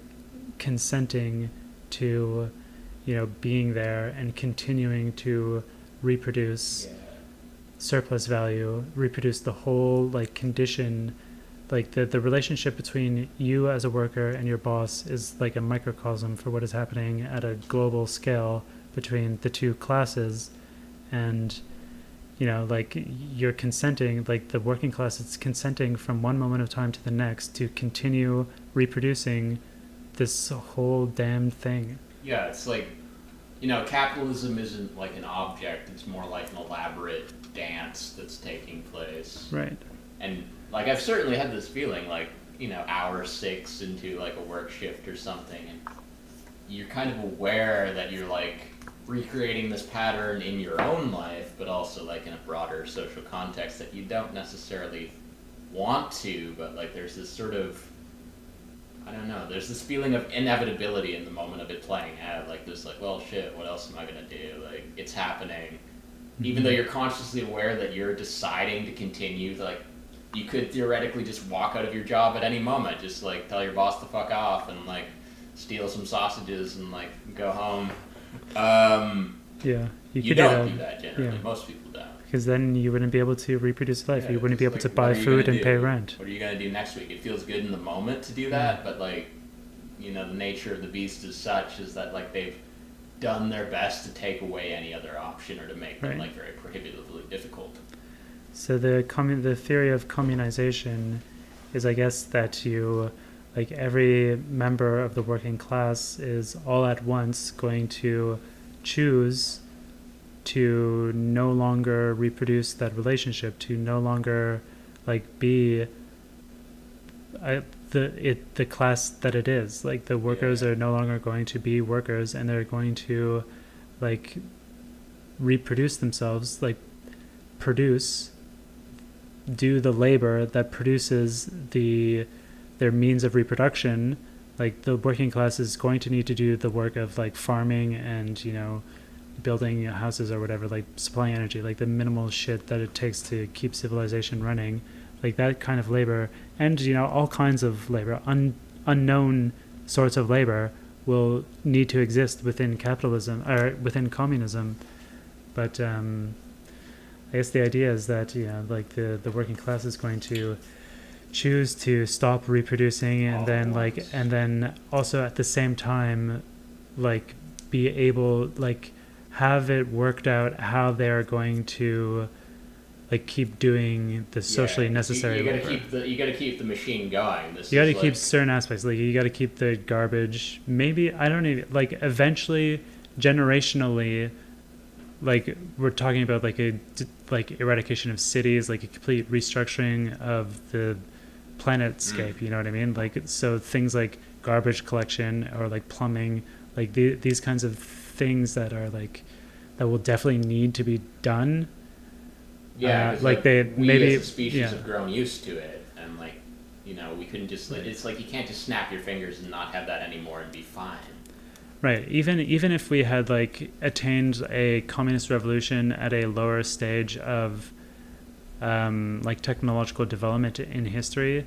consenting to being there and continuing to reproduce surplus value, reproduce the whole like condition. Like the relationship between you as a worker and your boss is like a microcosm for what is happening at a global scale between the two classes. And like you're consenting, like the working class is consenting from one moment of time to the next to continue reproducing this whole damn thing. Yeah, it's like, capitalism isn't like an object, it's more like an elaborate dance that's taking place. Right. And like I've certainly had this feeling like, hour 6 into like a work shift or something, and you're kind of aware that you're like recreating this pattern in your own life, but also like in a broader social context that you don't necessarily want to, but like there's this sort of, I don't know, there's this feeling of inevitability in the moment of it playing out, like this like, well shit, what else am I gonna do? Like it's happening. Mm-hmm. Even though you're consciously aware that you're deciding to continue, like you could theoretically just walk out of your job at any moment, just like tell your boss to fuck off and like steal some sausages and like go home. You don't do that generally. Yeah. Most people don't. Because then you wouldn't be able to reproduce life. Yeah, you wouldn't be able to buy food and pay rent. What are you going to do next week? It feels good in the moment to do that, but like, the nature of the beast is such is that like they've done their best to take away any other option or to make them like very prohibitively difficult. So the theory of communization is, I guess, that like every member of the working class is all at once going to choose to no longer reproduce that relationship, to no longer like be the class that it is. Like the workers are no longer going to be workers, and they're going to like reproduce themselves, like do the labor that produces their means of reproduction. Like the working class is going to need to do the work of like farming and building houses or whatever, like supplying energy, like the minimal shit that it takes to keep civilization running, like that kind of labor. And all kinds of labor, unknown sorts of labor will need to exist within capitalism or within communism. But I guess the idea is that like the working class is going to choose to stop reproducing, and then also at the same time like be able like have it worked out how they're going to like keep doing the socially necessary labor. You gotta keep the machine going. You gotta keep certain aspects, like you gotta keep the garbage, maybe, I don't even, like eventually generationally, like we're talking about like a eradication of cities, like a complete restructuring of the planetscape. You know what I mean? Like, so things like garbage collection or like plumbing, like these kinds of things that are like that will definitely need to be done. Yeah, like they we maybe as a species have grown used to it, and like we couldn't just. It's like you can't just snap your fingers and not have that anymore and be fine. Right. Even if we had like attained a communist revolution at a lower stage of like technological development in history.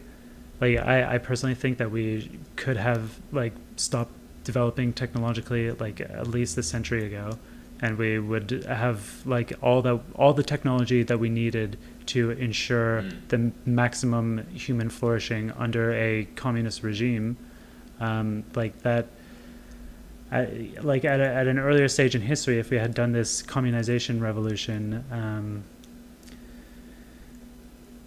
Like I personally think that we could have like stopped developing technologically like at least a century ago, and we would have like all the technology that we needed to ensure the maximum human flourishing under a communist regime, like that. Like at an earlier stage in history, if we had done this communization revolution,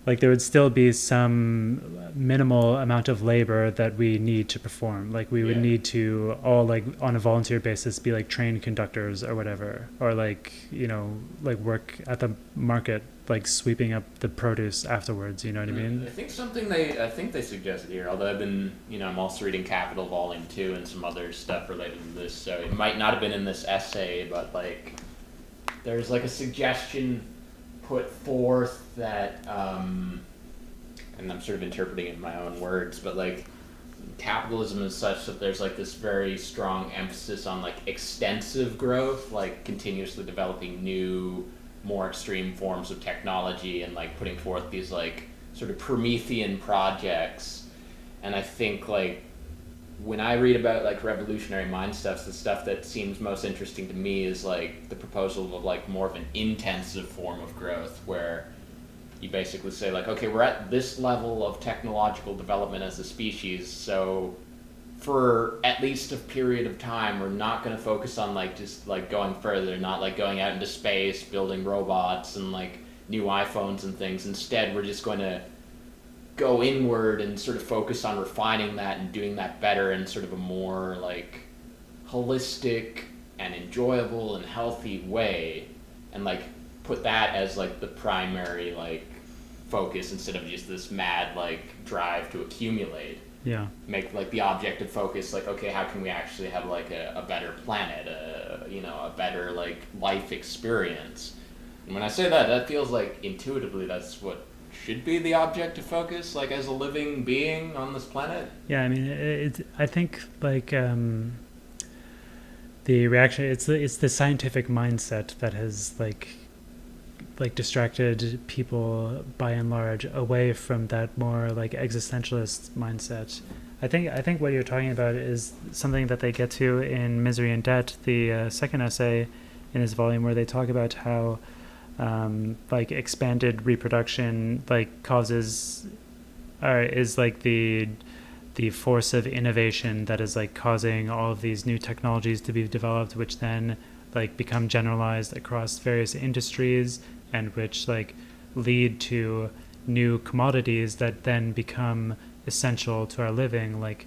like there would still be some minimal amount of labor that we need to perform. Like we would need to all like on a volunteer basis be like trained conductors or whatever, or like, you know, like work at the market, like sweeping up the produce afterwards. You know what I mean? I think they suggested here, although I've been, you know, I'm also reading Capital Volume 2 and some other stuff related to this, so it might not have been in this essay, but like there's like a suggestion put forth that, and I'm sort of interpreting it in my own words, but like capitalism is such that there's like this very strong emphasis on like extensive growth, like continuously developing new, more extreme forms of technology and like putting forth these like sort of Promethean projects. And I think like when I read about like revolutionary mind stuff, the stuff that seems most interesting to me is like the proposal of like more of an intensive form of growth, where you basically say like, okay, we're at this level of technological development as a species, so for at least a period of time we're not going to focus on like just like going further, not like going out into space, building robots and like new iPhones and things. Instead, we're just going to go inward and sort of focus on refining that and doing that better in sort of a more like holistic and enjoyable and healthy way, and like put that as like the primary like focus instead of just this mad like drive to accumulate. Yeah. Make like the objective focus like, okay, how can we actually have like a better planet, you know, a better like life experience. And when I say that, that feels like intuitively that's what should be the objective focus, like as a living being on this planet. Yeah, I mean, I think like the reaction, it's the scientific mindset that has like distracted people by and large away from that more like existentialist mindset. I think what you're talking about is something that they get to in Misery and Debt, the second essay in his volume, where they talk about how like expanded reproduction like causes or is like the force of innovation that is like causing all of these new technologies to be developed, which then like become generalized across various industries and which like lead to new commodities that then become essential to our living, like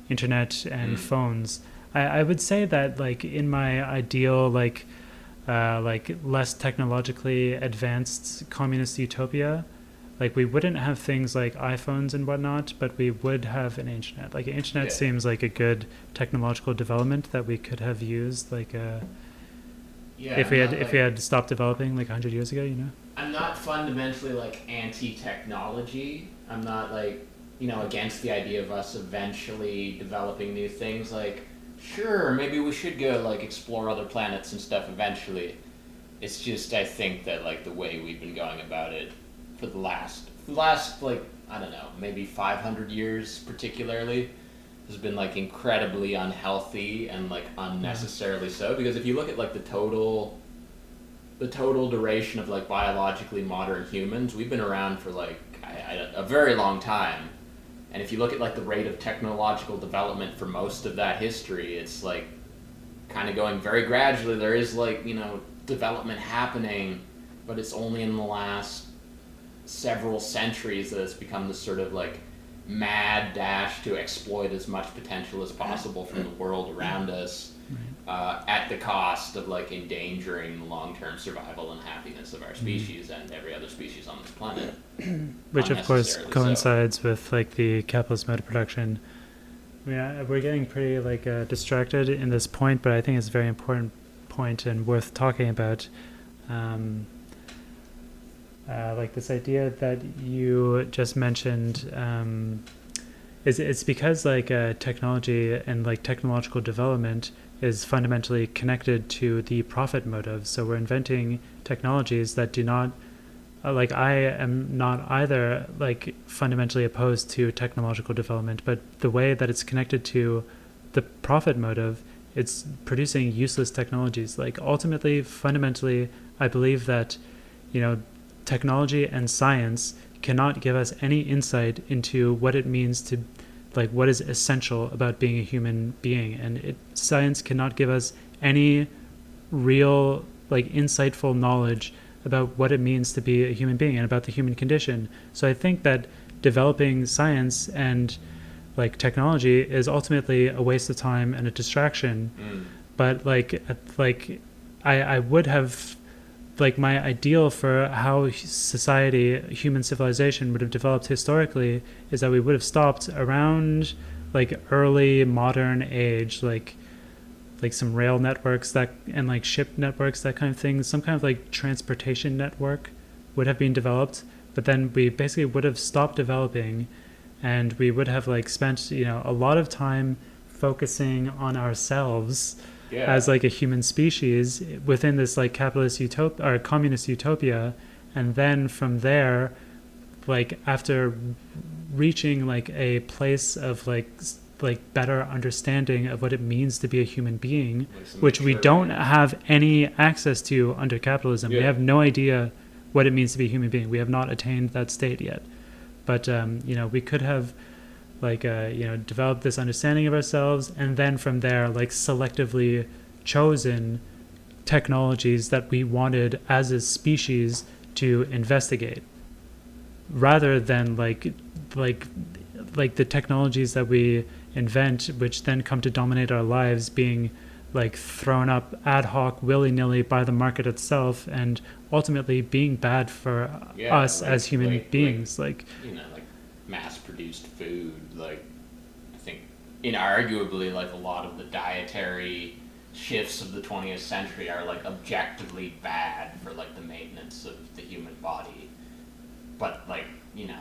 internet and phones. I would say that like in my ideal like less technologically advanced communist utopia, like we wouldn't have things like iPhones and whatnot, but we would have an internet. Like internet seems like a good technological development that we could have used like if we had stopped developing like 100 years ago, you know. I'm not fundamentally like anti-technology. I'm not like, you know, against the idea of us eventually developing new things. Like, sure, maybe we should go like explore other planets and stuff eventually. It's just I think that like the way we've been going about it for the last like, I don't know, maybe 500 years particularly has been like incredibly unhealthy and like unnecessarily so, because if you look at like the total duration of like biologically modern humans, we've been around for like a very long time. And if you look at like the rate of technological development for most of that history, it's like kind of going very gradually. There is like, you know, development happening, but it's only in the last several centuries that it's become this sort of like mad dash to exploit as much potential as possible from the world around us, at the cost of like endangering the long-term survival and happiness of our species and every other species on this planet. Which of course coincides with like the capitalist mode of production. I mean, we're getting pretty like distracted in this point, but I think it's a very important point and worth talking about. Like this idea that you just mentioned, it's because like technology and like technological development is fundamentally connected to the profit motive. So we're inventing technologies that do not like I am not either like fundamentally opposed to technological development, but the way that it's connected to the profit motive, it's producing useless technologies. Like ultimately, fundamentally, I believe that, you know, technology and science cannot give us any insight into what it means to, like, what is essential about being a human being, and science cannot give us any real, like, insightful knowledge about what it means to be a human being and about the human condition. So I think that developing science and like technology is ultimately a waste of time and a distraction. But I would have, like, my ideal for how society, human civilization would have developed historically is that we would have stopped around like early modern age, like some rail networks that, and like ship networks, that kind of thing. Some kind of like transportation network would have been developed, but then we basically would have stopped developing, and we would have like spent, you know, a lot of time focusing on ourselves as like a human species within this like capitalist utopia or communist utopia. And then from there, like after reaching like a place of like better understanding of what it means to be a human being, which we don't have any access to under capitalism. We have no idea what it means to be a human being. We have not attained that state yet. But you know, we could have like you know, developed this understanding of ourselves, and then from there like selectively chosen technologies that we wanted as a species to investigate, rather than like the technologies that we invent, which then come to dominate our lives, being like thrown up ad hoc willy-nilly by the market itself, and ultimately being bad for us as human beings. Like, you know, like mass-produced food. Like, I think inarguably, like a lot of the dietary shifts of the 20th century are like objectively bad for like the maintenance of the human body. But like, you know,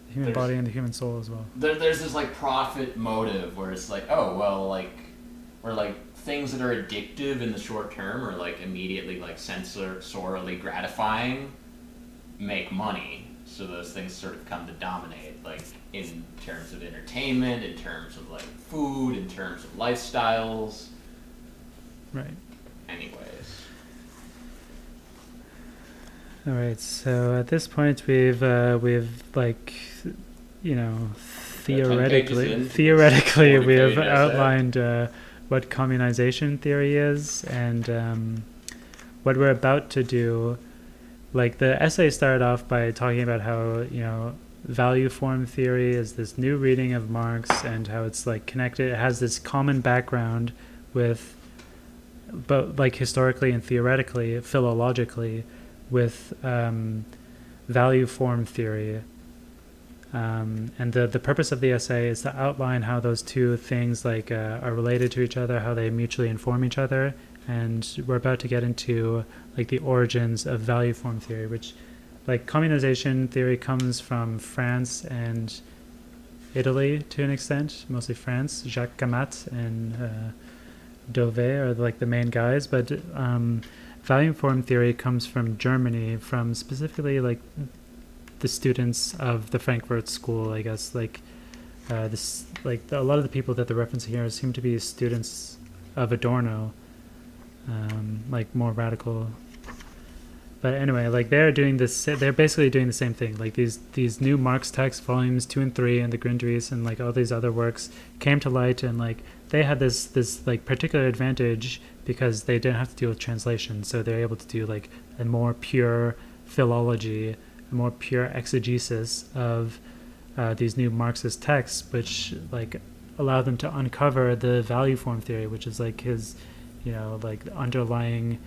the human body and the human soul as well. There's this like profit motive where it's like, oh well, like, or like things that are addictive in the short term or like immediately like sensorially gratifying make money. So those things sort of come to dominate, like in terms of entertainment, in terms of like food, in terms of lifestyles. Right. Anyways. All right. So at this point, we've like, you know, theoretically we have outlined what communization theory is, and what we're about to do. Like, the essay started off by talking about how, you know, value form theory is this new reading of Marx, and how it's like connected, it has this common background with, but like historically and theoretically, philologically, with value form theory. And the purpose of the essay is to outline how those two things like are related to each other, how they mutually inform each other. And we're about to get into like the origins of value form theory, which, like, communization theory comes from France and Italy to an extent, mostly France. Jacques Camat and Dauvet are like the main guys, but value form theory comes from Germany, from specifically like the students of the Frankfurt School, I guess. Like this, like a lot of the people that they're referencing here seem to be students of Adorno, like more radical. But anyway, like they're basically doing the same thing. Like these new Marx texts, volumes 2 and 3, and the Grundrisse, and like all these other works came to light, and like they had this like particular advantage because they didn't have to deal with translation, so they're able to do like a more pure philology, a more pure exegesis of these new Marxist texts, which like allow them to uncover the value form theory, which is like his, you know, like underlying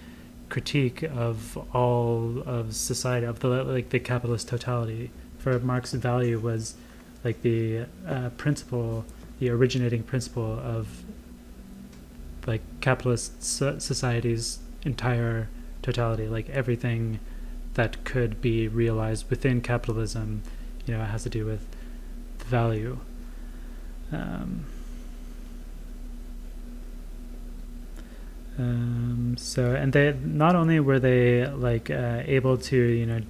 critique of all of society, of the capitalist totality. For Marx, value was like the principle, the originating principle of like capitalist society's entire totality. Like everything that could be realized within capitalism, you know, it has to do with value. So, and they not only were they like able to, you know,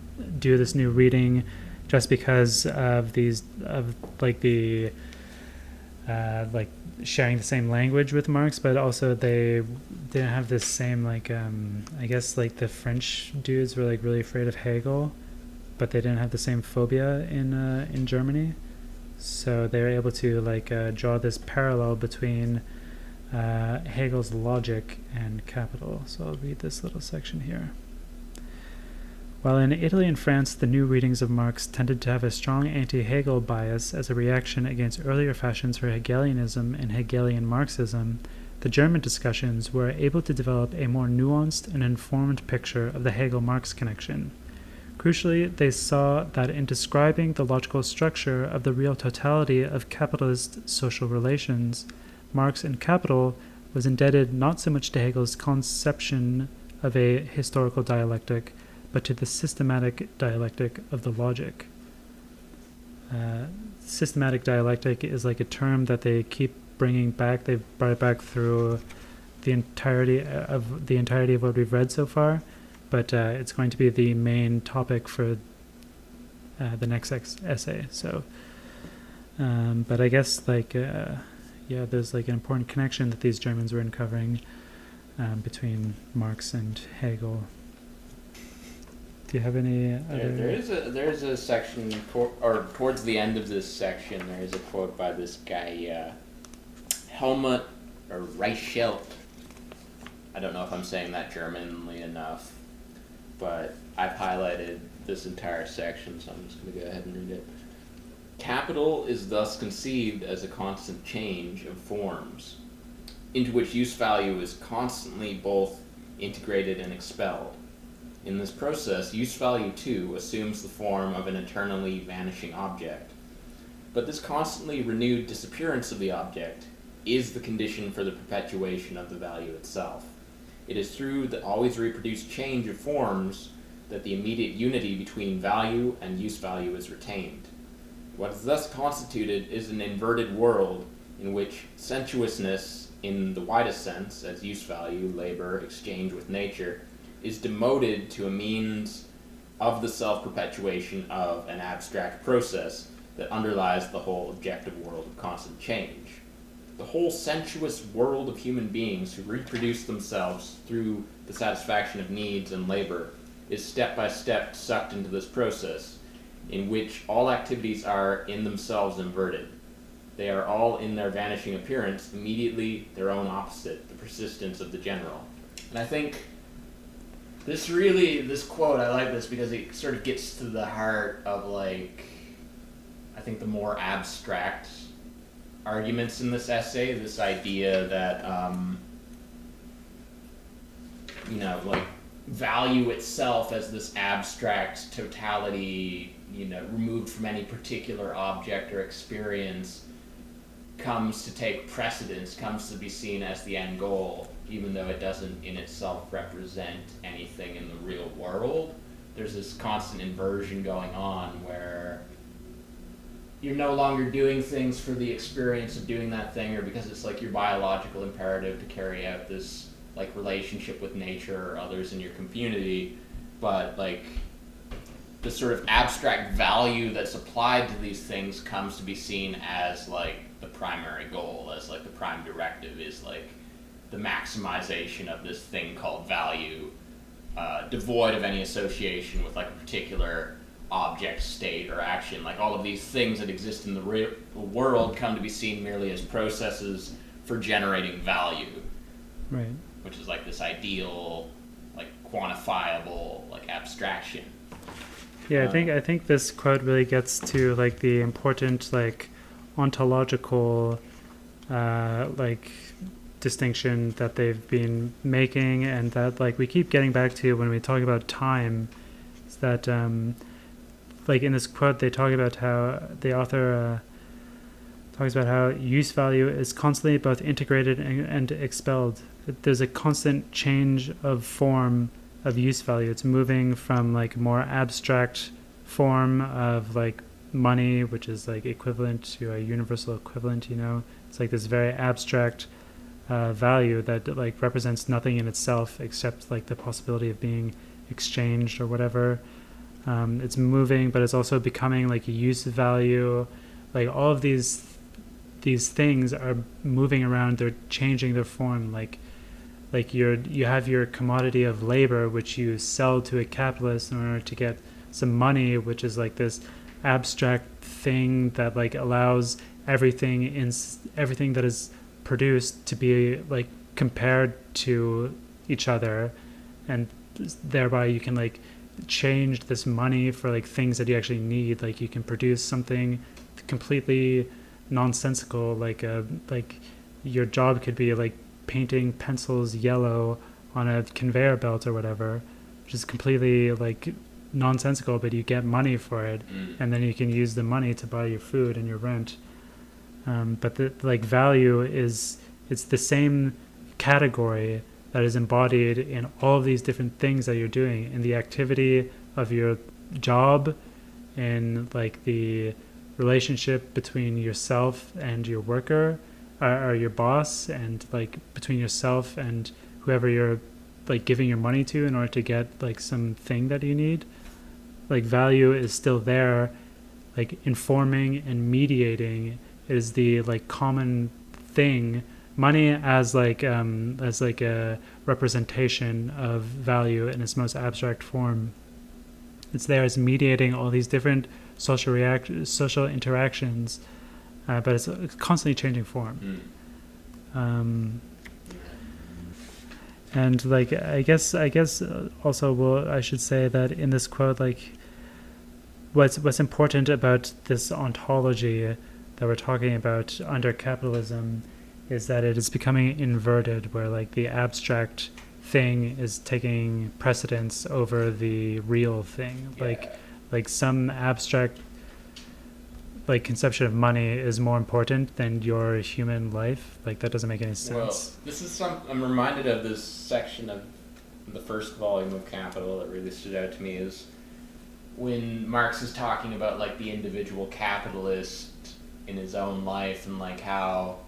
do this new reading just because of the like sharing the same language with Marx, but also they didn't have this same I guess like the French dudes were like really afraid of Hegel, but they didn't have the same phobia in Germany, so they were able to draw this parallel between Hegel's logic and capital. So I'll read this little section here. While in Italy and France, the new readings of Marx tended to have a strong anti-Hegel bias as a reaction against earlier fashions for Hegelianism and Hegelian Marxism, the German discussions were able to develop a more nuanced and informed picture of the Hegel-Marx connection. Crucially, they saw that in describing the logical structure of the real totality of capitalist social relations, Marx in Capital was indebted not so much to Hegel's conception of a historical dialectic, but to the systematic dialectic of the logic. Systematic dialectic is like a term that they keep bringing back. They've brought it back through the entirety of what we've read so far, but it's going to be the main topic for the next essay. So, but I guess there's like an important connection that these Germans were uncovering between Marx and Hegel. Do you have any other... There is a section, towards the end of this section, there is a quote by this guy, Helmut Reichelt. I don't know if I'm saying that Germanly enough, but I've highlighted this entire section, so I'm just going to go ahead and read it. Capital is thus conceived as a constant change of forms, into which use value is constantly both integrated and expelled. In this process, use value too assumes the form of an eternally vanishing object. But this constantly renewed disappearance of the object is the condition for the perpetuation of the value itself. It is through the always reproduced change of forms that the immediate unity between value and use value is retained. What is thus constituted is an inverted world in which sensuousness, in the widest sense, as use value, labor, exchange with nature, is demoted to a means of the self-perpetuation of an abstract process that underlies the whole objective world of constant change. The whole sensuous world of human beings who reproduce themselves through the satisfaction of needs and labor is step by step sucked into this process, in which all activities are in themselves inverted. They are all in their vanishing appearance immediately their own opposite, the persistence of the general. And I think this quote, I like this because it sort of gets to the heart of I think the more abstract arguments in this essay, this idea that, value itself as this abstract totality, removed from any particular object or experience, comes to take precedence, comes to be seen as the end goal, even though it doesn't in itself represent anything in the real world. There's this constant inversion going on where you're no longer doing things for the experience of doing that thing or because it's like your biological imperative to carry out this relationship with nature or others in your community, but the sort of abstract value that's applied to these things comes to be seen as the primary goal, as the prime directive is the maximization of this thing called value, devoid of any association with a particular object, state, or action. All of these things that exist in the real world come to be seen merely as processes for generating value. Right. Which is this ideal, quantifiable, abstraction. Yeah, I think this quote really gets to the important ontological distinction that they've been making, and that we keep getting back to when we talk about time, is that in this quote they talk about how the author talks about how use value is constantly both integrated and expelled. There's a constant change of form of use value. It's moving from a more abstract form of money, which is equivalent to a universal equivalent. It's this very abstract value that represents nothing in itself except the possibility of being exchanged or whatever, It's moving, but it's also becoming like a use value. Like all of these things are moving around. They're changing their form. Like you have your commodity of labor, which you sell to a capitalist in order to get some money, which is like this abstract thing that like allows everything that is produced to be like compared to each other, and thereby you can like change this money for like things that you actually need. Like you can produce something completely nonsensical, like your job could be like painting pencils yellow on a conveyor belt or whatever, which is completely like nonsensical, but you get money for it, and then you can use the money to buy your food and your rent. But the like value it's the same category that is embodied in all of these different things that you're doing, in the activity of your job, in like the relationship between yourself and your worker, or your boss, and like between yourself and whoever you're like giving your money to in order to get like something that you need. Like value is still there, like informing and mediating is the like common thing. Money as like a representation of value in its most abstract form. It's there as mediating all these different social interactions, but it's constantly changing form. And like I guess also I should say that in this quote, like what's important about this ontology that we're talking about under capitalism is that it is becoming inverted, where like the abstract thing is taking precedence over the real thing. Yeah. Like some abstract like conception of money is more important than your human life. Like that doesn't make any sense. Well, I'm reminded of this section of the first volume of Capital that really stood out to me, is when Marx is talking about like the individual capitalist in his own life, and like how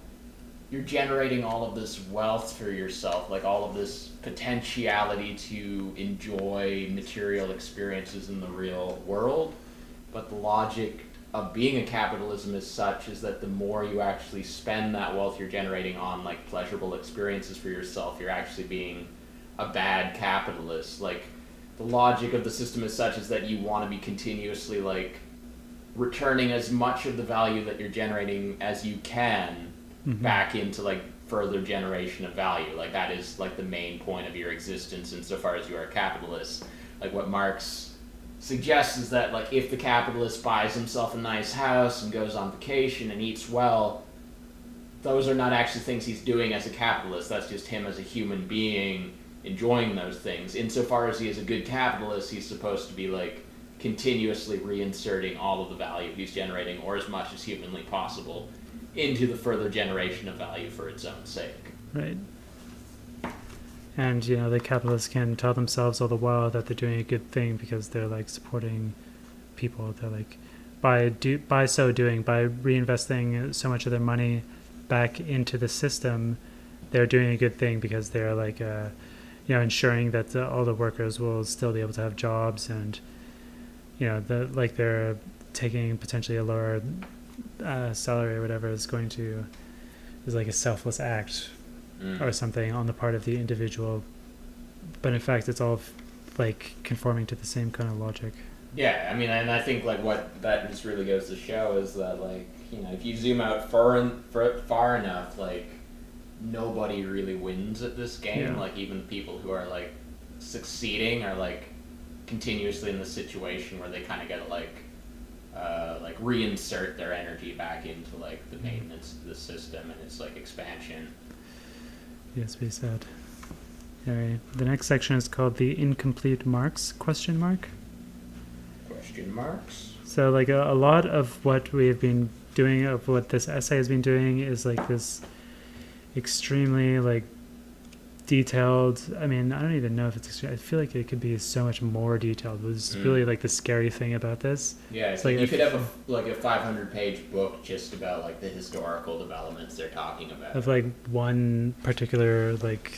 you're generating all of this wealth for yourself, like all of this potentiality to enjoy material experiences in the real world, but the logic of being a capitalism is such is that the more you actually spend that wealth you're generating on like pleasurable experiences for yourself, you're actually being a bad capitalist. Like the logic of the system is such is that you want to be continuously like returning as much of the value that you're generating as you can back into like further generation of value. Like that is like the main point of your existence insofar as you are a capitalist. Like what Marx suggests is that like if the capitalist buys himself a nice house and goes on vacation and eats well, those are not actually things he's doing as a capitalist. That's just him as a human being enjoying those things. Insofar as he is a good capitalist, he's supposed to be like continuously reinserting all of the value he's generating, or as much as humanly possible, into the further generation of value for its own sake. Right. And, you know, the capitalists can tell themselves all the while that they're doing a good thing because they're, like, supporting people. They're, like, by so doing, by reinvesting so much of their money back into the system, they're doing a good thing because they're, like, ensuring that all the workers will still be able to have jobs, and, you know, they're taking potentially a lower salary or whatever is like a selfless act or something on the part of the individual, but in fact it's all like conforming to the same kind of logic. Yeah, I mean, and I think like what that just really goes to show is that, like, you know, if you zoom out far enough, like nobody really wins at this game. Yeah. Like even the people who are like succeeding are like continuously in the situation where they kind of get to like reinsert their energy back into like the maintenance of the system and its like expansion. Yes, we said. All right. The next section is called the incomplete Marx ? Question marks. So like a lot of what we've been doing, of what this essay has been doing, is like this extremely like detailed. I mean, I don't even know if it's extreme. I feel like it could be so much more detailed. It was really like the scary thing about this. Yeah, it's like you could have a 500-page book just about like the historical developments they're talking about. Of like one particular like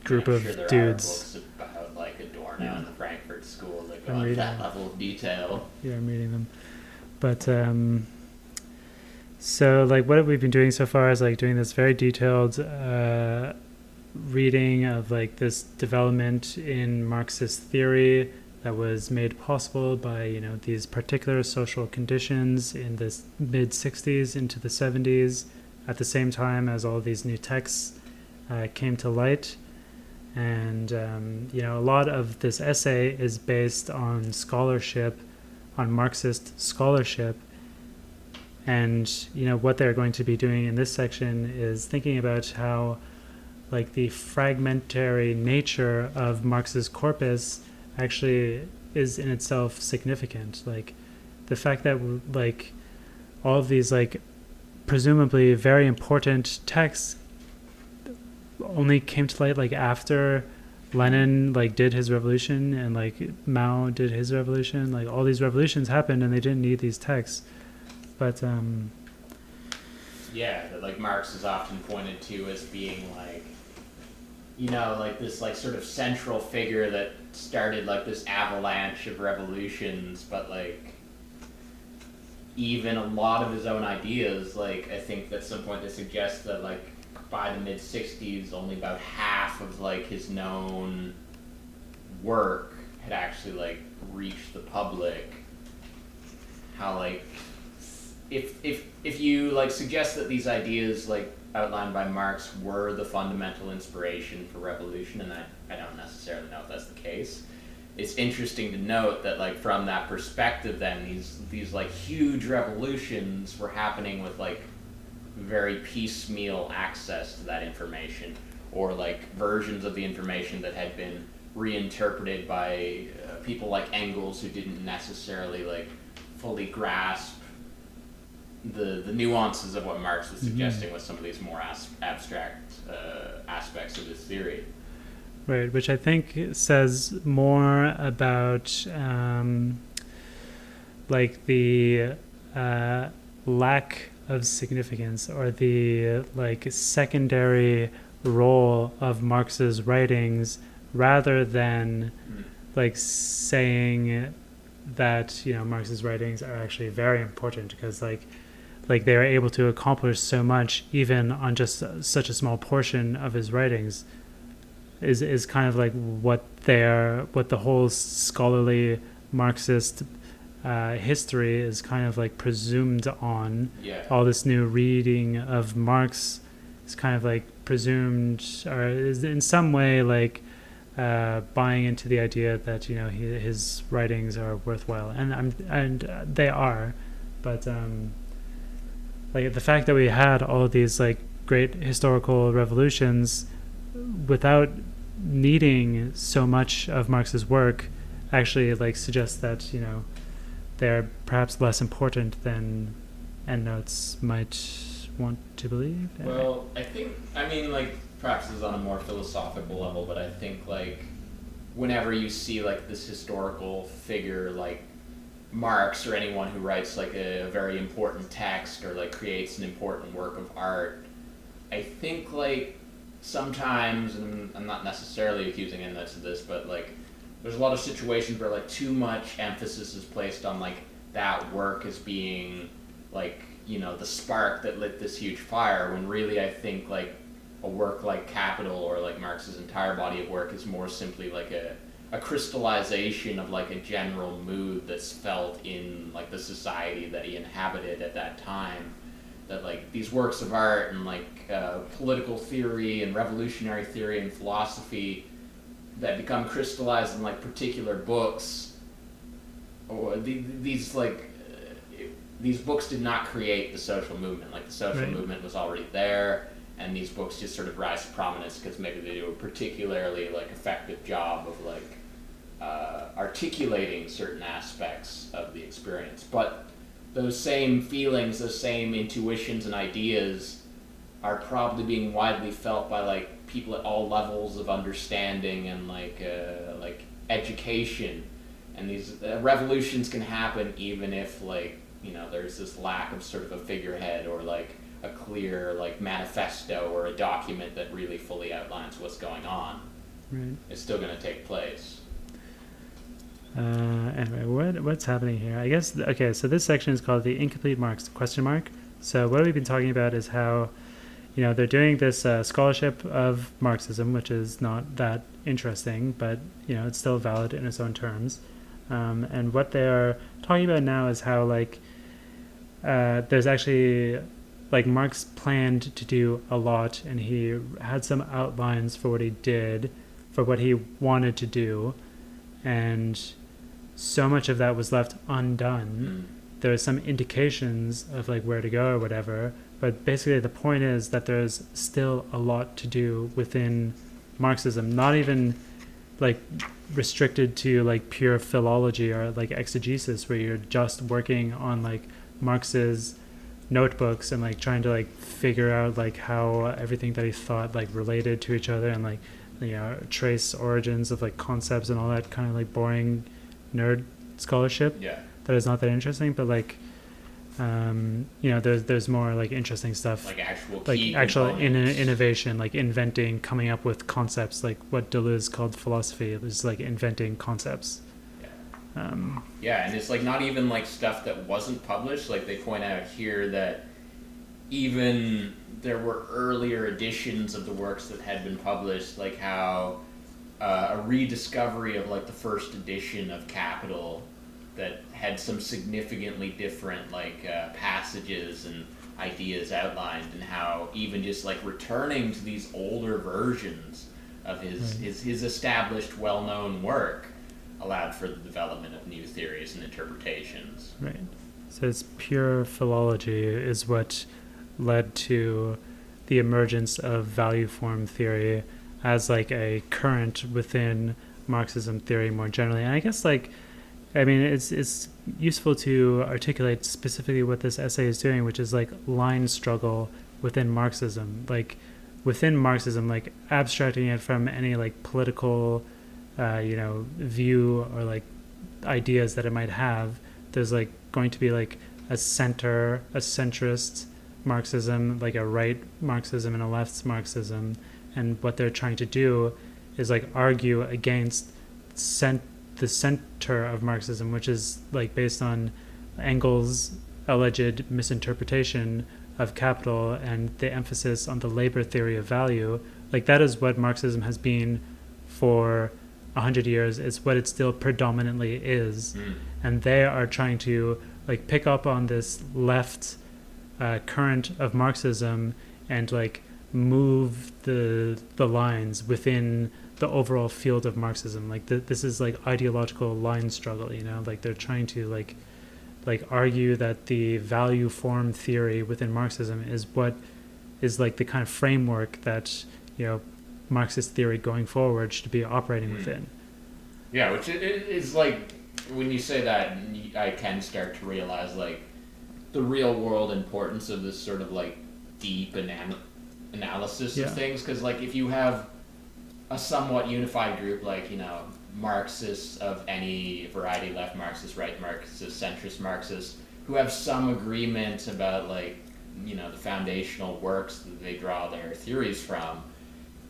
group of there dudes. Are books about like Adorno and the Frankfurt School that Going to that level of detail. Yeah, I'm reading them. But so like what we've been doing so far is like doing this very detailed reading of like this development in Marxist theory that was made possible by, you know, these particular social conditions in the mid 60s into the 70s, at the same time as all these new texts came to light. And you know, a lot of this essay is based on scholarship, on Marxist scholarship. And you know, what they're going to be doing in this section is thinking about how like the fragmentary nature of Marx's corpus actually is in itself significant. Like the fact that like all of these like presumably very important texts only came to light like after Lenin like did his revolution and like Mao did his revolution. Like all these revolutions happened and they didn't need these texts. But yeah, that like Marx is often pointed to as being like, you know, like this like sort of central figure that started like this avalanche of revolutions, but like even a lot of his own ideas, like I think at some point they suggest that like by the mid 60s only about half of like his known work had actually like reached the public. How like if you like suggest that these ideas like outlined by Marx were the fundamental inspiration for revolution, and I don't necessarily know if that's the case, it's interesting to note that like from that perspective then these like huge revolutions were happening with like very piecemeal access to that information, or like versions of the information that had been reinterpreted by people like Engels, who didn't necessarily like fully grasp the nuances of what Marx was suggesting with some of these more abstract aspects of his theory. Right, which I think says more about like the lack of significance, or the like secondary role of Marx's writings, rather than like saying that, you know, Marx's writings are actually very important, because like they are able to accomplish so much even on just such a small portion of his writings, is kind of like what the whole scholarly Marxist history is kind of like presumed on. Yeah. All this new reading of Marx is kind of like presumed, or is in some way like buying into the idea that, you know, his writings are worthwhile, and they are, but like the fact that we had all of these like great historical revolutions without needing so much of Marx's work actually like suggests that, you know, they're perhaps less important than Endnotes might want to believe. Well, I mean like perhaps this is on a more philosophical level, but I think like whenever you see like this historical figure like Marx, or anyone who writes like a very important text or like creates an important work of art, I think like sometimes, and I'm not necessarily accusing Endnotes of this, but like there's a lot of situations where like too much emphasis is placed on like that work as being like, you know, the spark that lit this huge fire, when really I think like a work like Capital, or like Marx's entire body of work, is more simply like a crystallization of like a general mood that's felt in like the society that he inhabited at that time. That like these works of art and like political theory and revolutionary theory and philosophy that become crystallized in like particular books, or these books did not create the social movement. Like the social movement was already there, and these books just sort of rise to prominence because maybe they do a particularly like effective job of like articulating certain aspects of the experience. But those same feelings, those same intuitions and ideas are probably being widely felt by like people at all levels of understanding and like education. And these revolutions can happen even if like, you know, there's this lack of sort of a figurehead or like a clear like manifesto or a document that really fully outlines what's going on. Right. It's still going to take place. Anyway, what's happening here? I guess okay. So this section is called the Incomplete Marx question mark. So what we've been talking about is how, they're doing this scholarship of Marxism, which is not that interesting, but it's still valid in its own terms. And what they're talking about now is how there's actually Marx planned to do a lot, and he had some outlines for what he did, for what he wanted to do, and so much of that was left undone. There are some indications of where to go or whatever, but basically the point is that there's still a lot to do within Marxism, not even restricted to pure philology or exegesis, where you're just working on Marx's notebooks and trying to figure out how everything that he thought related to each other, and trace origins of concepts and all that kind of boring nerd scholarship. Yeah. That is not that interesting, but there's more interesting stuff, actual innovation, inventing, coming up with concepts, what Deleuze called philosophy. It was inventing concepts. Yeah, and it's not even stuff that wasn't published. They point out here that even there were earlier editions of the works that had been published, how a rediscovery of the first edition of Capital that had some significantly different passages and ideas outlined, and how even just returning to these older versions of his established, well-known work allowed for the development of new theories and interpretations. Right. So it's pure philology is what led to the emergence of value form theory as a current within Marxism theory more generally. And I guess it's useful to articulate specifically what this essay is doing, which is line struggle within Marxism. Within Marxism, abstracting it from any political view or ideas that it might have. There's going to be a centrist Marxism, a right Marxism and a left Marxism, and what they're trying to do is argue against the center of Marxism, which is based on Engels' alleged misinterpretation of capital and the emphasis on the labor theory of value. That is what Marxism has been for 100 years. It's what it still predominantly is. And they are trying to pick up on this left current of Marxism and move the lines within the overall field of Marxism. This is ideological line struggle, they're trying to argue that the value form theory within Marxism is what is the kind of framework that Marxist theory going forward should be operating within. Yeah, which is when you say that, I can start to realize the real world importance of this sort of deep analysis of things, because if you have a somewhat unified group Marxists of any variety, left Marxists, right Marxists, centrist Marxists, who have some agreement about the foundational works that they draw their theories from.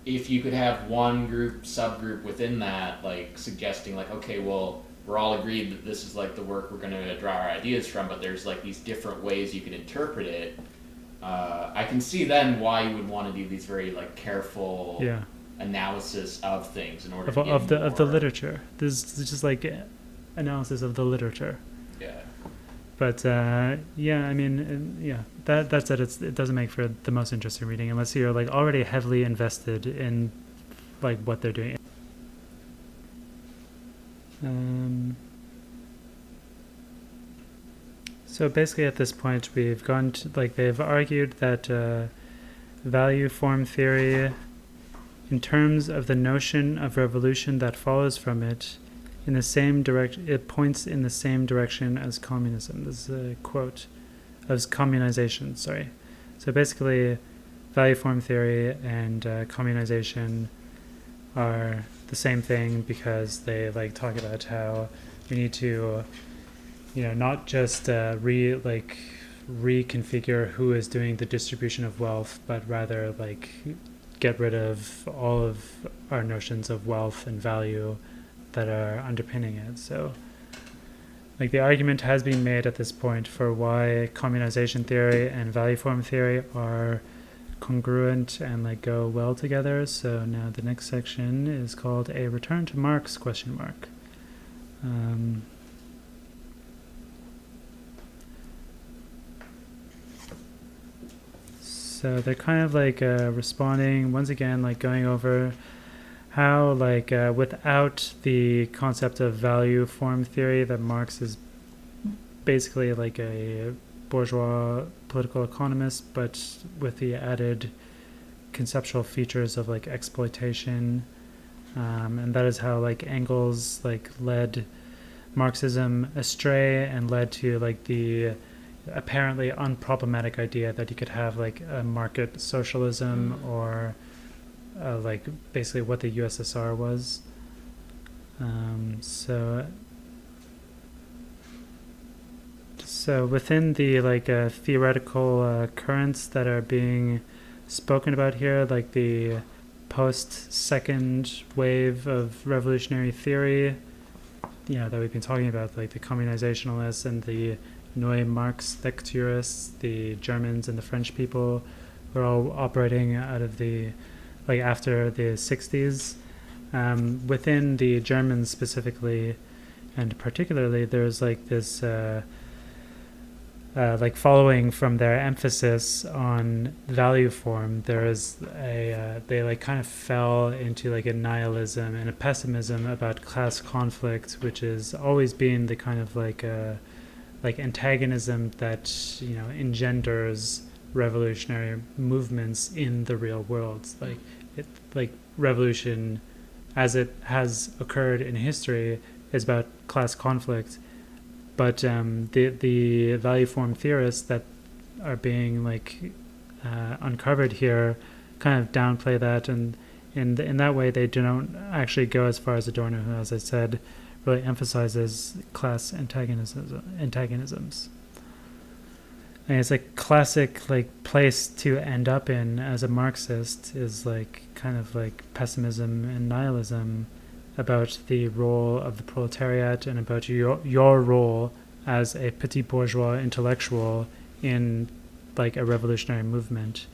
If you could have one subgroup within that suggesting okay, well, we're all agreed that this is the work we're going to draw our ideas from, but there's these different ways you can interpret it, I can see then why you would want to do these very careful analysis of things in order to of the literature. This is just analysis of the literature. Yeah. But that's it. It doesn't make for the most interesting reading unless you're already heavily invested in what they're doing. So basically at this point we've gone to, they've argued that value form theory, in terms of the notion of revolution that follows from it, in the same it points in the same direction as communism. This is a quote of communization, sorry. So basically value form theory and communization are the same thing, because they talk about how we need to not just reconfigure who is doing the distribution of wealth, but rather get rid of all of our notions of wealth and value that are underpinning it. So like the argument has been made at this point for why communization theory and value form theory are congruent and like go well together. So now the next section is called A Return to Marx ? So they're kind of like responding once again, like going over how like without the concept of value form theory, that Marx is basically like a bourgeois political economist, but with the added conceptual features of like exploitation, and that is how like Engels like led Marxism astray and led to like the apparently unproblematic idea that you could have like a market socialism or like basically what the USSR was. So within the like theoretical currents that are being spoken about here, like the post-second wave of revolutionary theory, that we've been talking about, like the communizationalists and the Neue Marx-Lekturists, the Germans and the French people, were all operating out of the, like after the 60s. Within the Germans specifically, and particularly, there's like this, like following from their emphasis on value form, there is they like kind of fell into like a nihilism and a pessimism about class conflict, which has always been the kind of like antagonism that engenders revolutionary movements in the real world. Like revolution, as it has occurred in history, is about class conflict. But the value form theorists that are being like uncovered here kind of downplay that, and in that way they don't actually go as far as Adorno, who, as I said, really emphasizes class antagonisms. And it's a classic like place to end up in as a Marxist, is like kind of like pessimism and nihilism about the role of the proletariat and about your role as a petit bourgeois intellectual in like a revolutionary movement.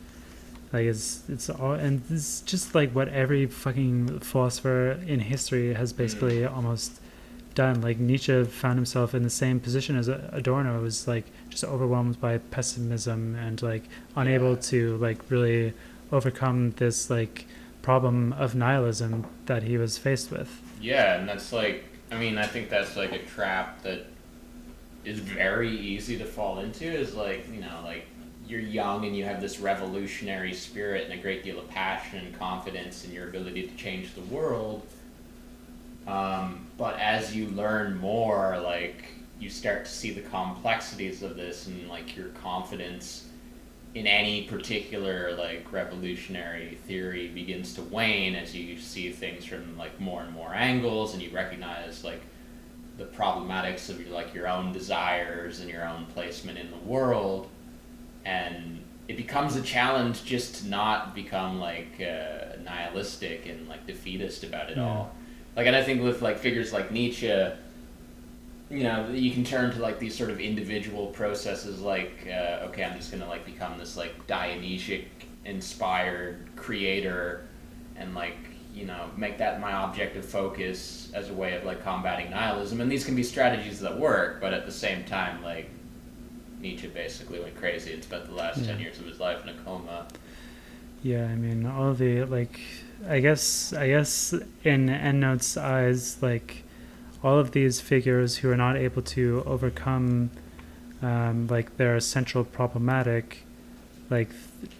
Like it's all, and it's just like what every fucking philosopher in history has basically almost done. Like Nietzsche found himself in the same position as Adorno, was like just overwhelmed by pessimism and like unable to like really overcome this like problem of nihilism that he was faced with. Yeah, and that's like, I mean, I think that's like a trap that is very easy to fall into, is like, like you're young and you have this revolutionary spirit and a great deal of passion and confidence in your ability to change the world. But as you learn more, like you start to see the complexities of this, and like your confidence in any particular like revolutionary theory begins to wane as you see things from like more and more angles, and you recognize like the problematics of your own desires and your own placement in the world, and it becomes a challenge just to not become like nihilistic and like defeatist about it all. Like, and I think with like figures like Nietzsche, you can turn to like these sort of individual processes, like okay, I'm just gonna like become this like Dionysic inspired creator, and like make that my object of focus as a way of like combating nihilism. And these can be strategies that work, but at the same time, like Nietzsche basically went crazy and spent the last 10 years of his life in a coma. Yeah, I mean, all the like, I guess in Endnotes' eyes, like all of these figures who are not able to overcome like their central problematic, like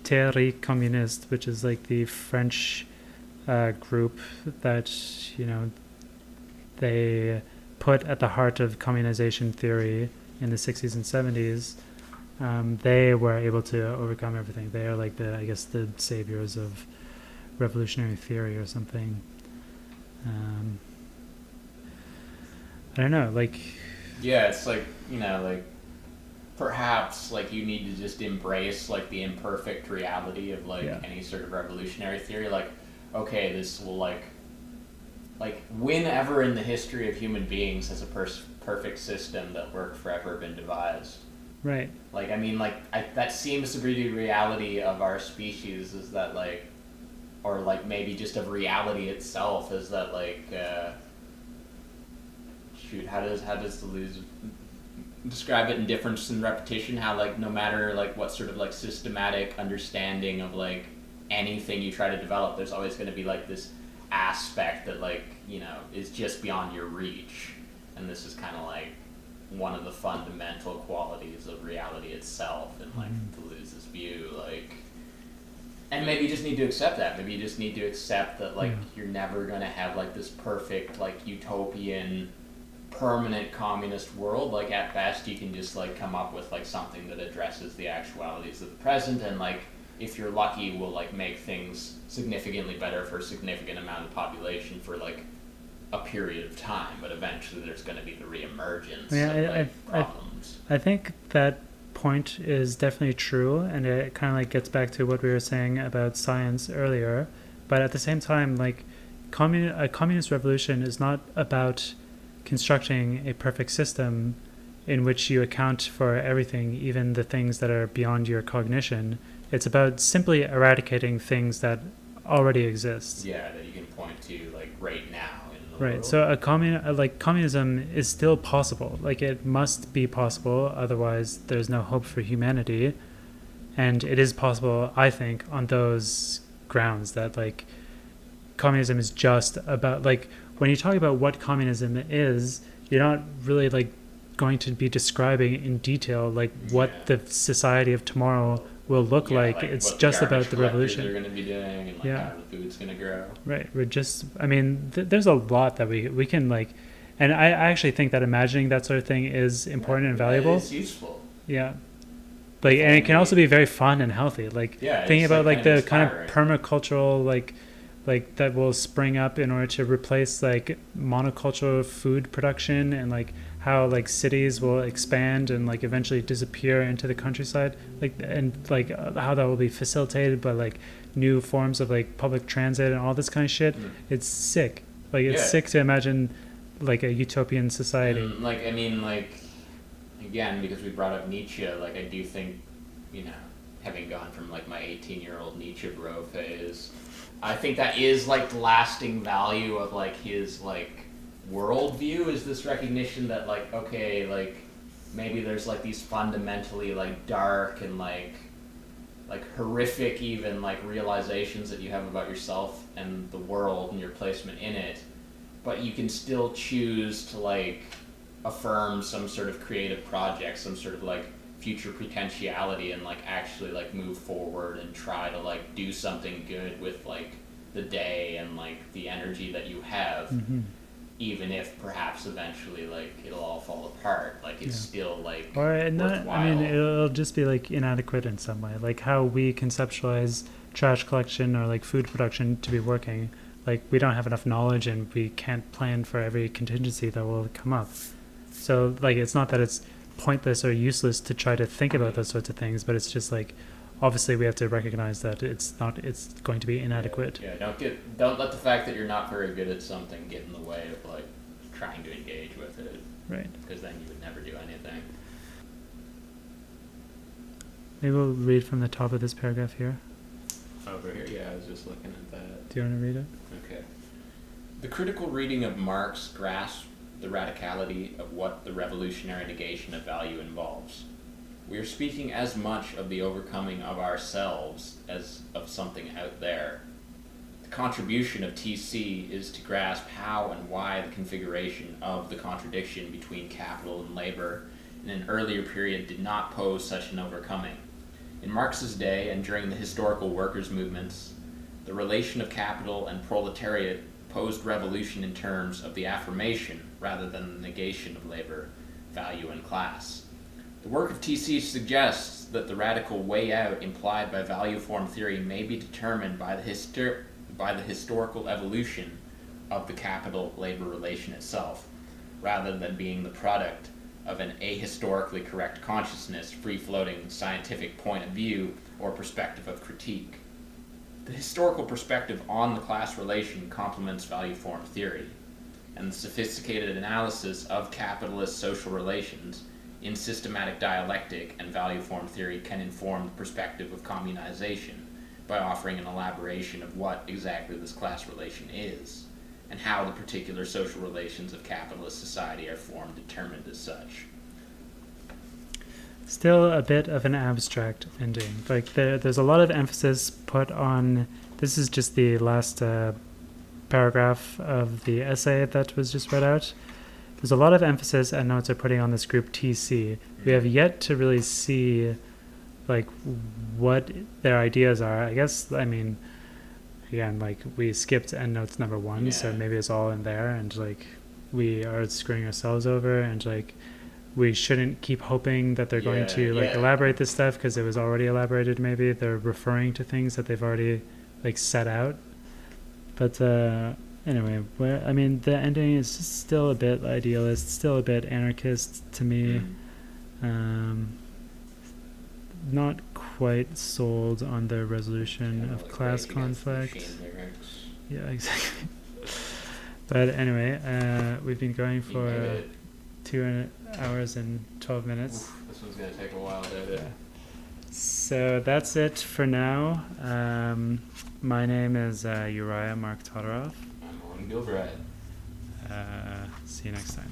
Théorie Communiste, which is like the French group that they put at the heart of communization theory in the 60s and 70s. They were able to overcome everything. They are like the saviors of revolutionary theory or something. I don't know, like... Yeah, it's like, like, perhaps, like, you need to just embrace, like, the imperfect reality of, like, any sort of revolutionary theory. Like, okay, this will, like, like, whenever in the history of human beings has a perfect system that worked forever been devised? Right. Like, I mean, like, that seems to be the reality of our species, is that, like, or, like, maybe just of reality itself, is that, like, how does Deleuze describe it in Difference and Repetition? How, like, no matter, like, what sort of, like, systematic understanding of, like, anything you try to develop, there's always going to be, like, this aspect that, like, you know, is just beyond your reach. And this is kind of, like, one of the fundamental qualities of reality itself in, like, Deleuze's view, like, and maybe you just need to accept that. Maybe you just need to accept that, like, you're never going to have, like, this perfect, like, utopian, permanent communist world. Like, at best, you can just, like, come up with, like, something that addresses the actualities of the present, and, like, if you're lucky, will, like, make things significantly better for a significant amount of the population for, like, a period of time. But eventually there's going to be the reemergence of, like, problems. I think that point is definitely true, and it kind of, like, gets back to what we were saying about science earlier. But at the same time, like, a communist revolution is not about constructing a perfect system in which you account for everything, even the things that are beyond your cognition. It's about simply eradicating things that already exist. Yeah, that you can point to, like, right now in the Right. world. So communism is still possible. Like, it must be possible, otherwise there's no hope for humanity. And it is possible, I think, on those grounds that, like, communism is just about, like, when you talk about what communism is, you're not really, like, going to be describing in detail, like, what the society of tomorrow will look like. It's just about the revolution. They're going to be doing, and, like, how the food's going to grow. Right. We're just, I mean, there's a lot that we can, like, and I actually think that imagining that sort of thing is important and valuable. It's useful. Yeah. Like, and it can also be very fun and healthy. Like, thinking about, like, the kind of permacultural, like that will spring up in order to replace, like, monocultural food production, and, like, how, like, cities will expand and, like, eventually disappear into the countryside, like, and, like, how that will be facilitated by, like, new forms of, like, public transit and all this kind of shit. It's sick. Like, it's sick to imagine, like, a utopian society. And, like, I mean, like, again, because we brought up Nietzsche, like, I do think, you know, having gone from, like, my 18-year-old Nietzsche bro phase, I think that is, like, the lasting value of, like, his, like, worldview, is this recognition that, like, okay, like, maybe there's, like, these fundamentally, like, dark and, like horrific even, like, realizations that you have about yourself and the world and your placement in it, but you can still choose to, like, affirm some sort of creative project, some sort of, like, future potentiality, and, like, actually, like, move forward and try to, like, do something good with, like, the day and, like, the energy that you have, even if perhaps eventually, like, it'll all fall apart. Like, it's still, like, worthwhile. I mean, it'll just be, like, inadequate in some way, like how we conceptualize trash collection or, like, food production to be working. Like, we don't have enough knowledge, and we can't plan for every contingency that will come up. So, like, it's not that it's pointless or useless to try to think about those sorts of things, but it's just, like, obviously we have to recognize that it's going to be inadequate. Don't let the fact that you're not very good at something get in the way of, like, trying to engage with it. Right. Because then you would never do anything. Maybe we'll read from the top of this paragraph here. Over here, yeah, I was just looking at that. Do you want to read it? Okay. The critical reading of Marx grasps the radicality of what the revolutionary negation of value involves. We are speaking as much of the overcoming of ourselves as of something out there. The contribution of TC is to grasp how and why the configuration of the contradiction between capital and labor in an earlier period did not pose such an overcoming. In Marx's day and during the historical workers' movements, the relation of capital and proletariat posed revolution in terms of the affirmation rather than the negation of labor, value, and class. The work of TC suggests that the radical way out implied by value form theory may be determined by the historical evolution of the capital-labor relation itself, rather than being the product of an ahistorically correct consciousness, free-floating scientific point of view or perspective of critique. The historical perspective on the class relation complements value form theory, and the sophisticated analysis of capitalist social relations in systematic dialectic and value form theory can inform the perspective of communization by offering an elaboration of what exactly this class relation is, and how the particular social relations of capitalist society are formed determined as such. Still a bit of an abstract ending. Like there's a lot of emphasis put on, this is just the last paragraph of the essay that was just read out. There's a lot of emphasis Endnotes are putting on this group TC. We have yet to really see like what their ideas are. I guess, I mean, again, like we skipped Endnotes number 1, so maybe it's all in there, and like we are screwing ourselves over, and like we shouldn't keep hoping that they're going to like elaborate this stuff, because it was already elaborated. Maybe they're referring to things that they've already like set out. But anyway, I mean, the ending is just still a bit idealist, still a bit anarchist to me. Not quite sold on the resolution of class conflict. Yeah, exactly. But anyway, we've been going for 2 hours and 12 minutes. Oof, this one's going to take a while to edit. So that's it for now. My name is Uriah Mark Todorov. I'm Owen Gilbride. See you next time.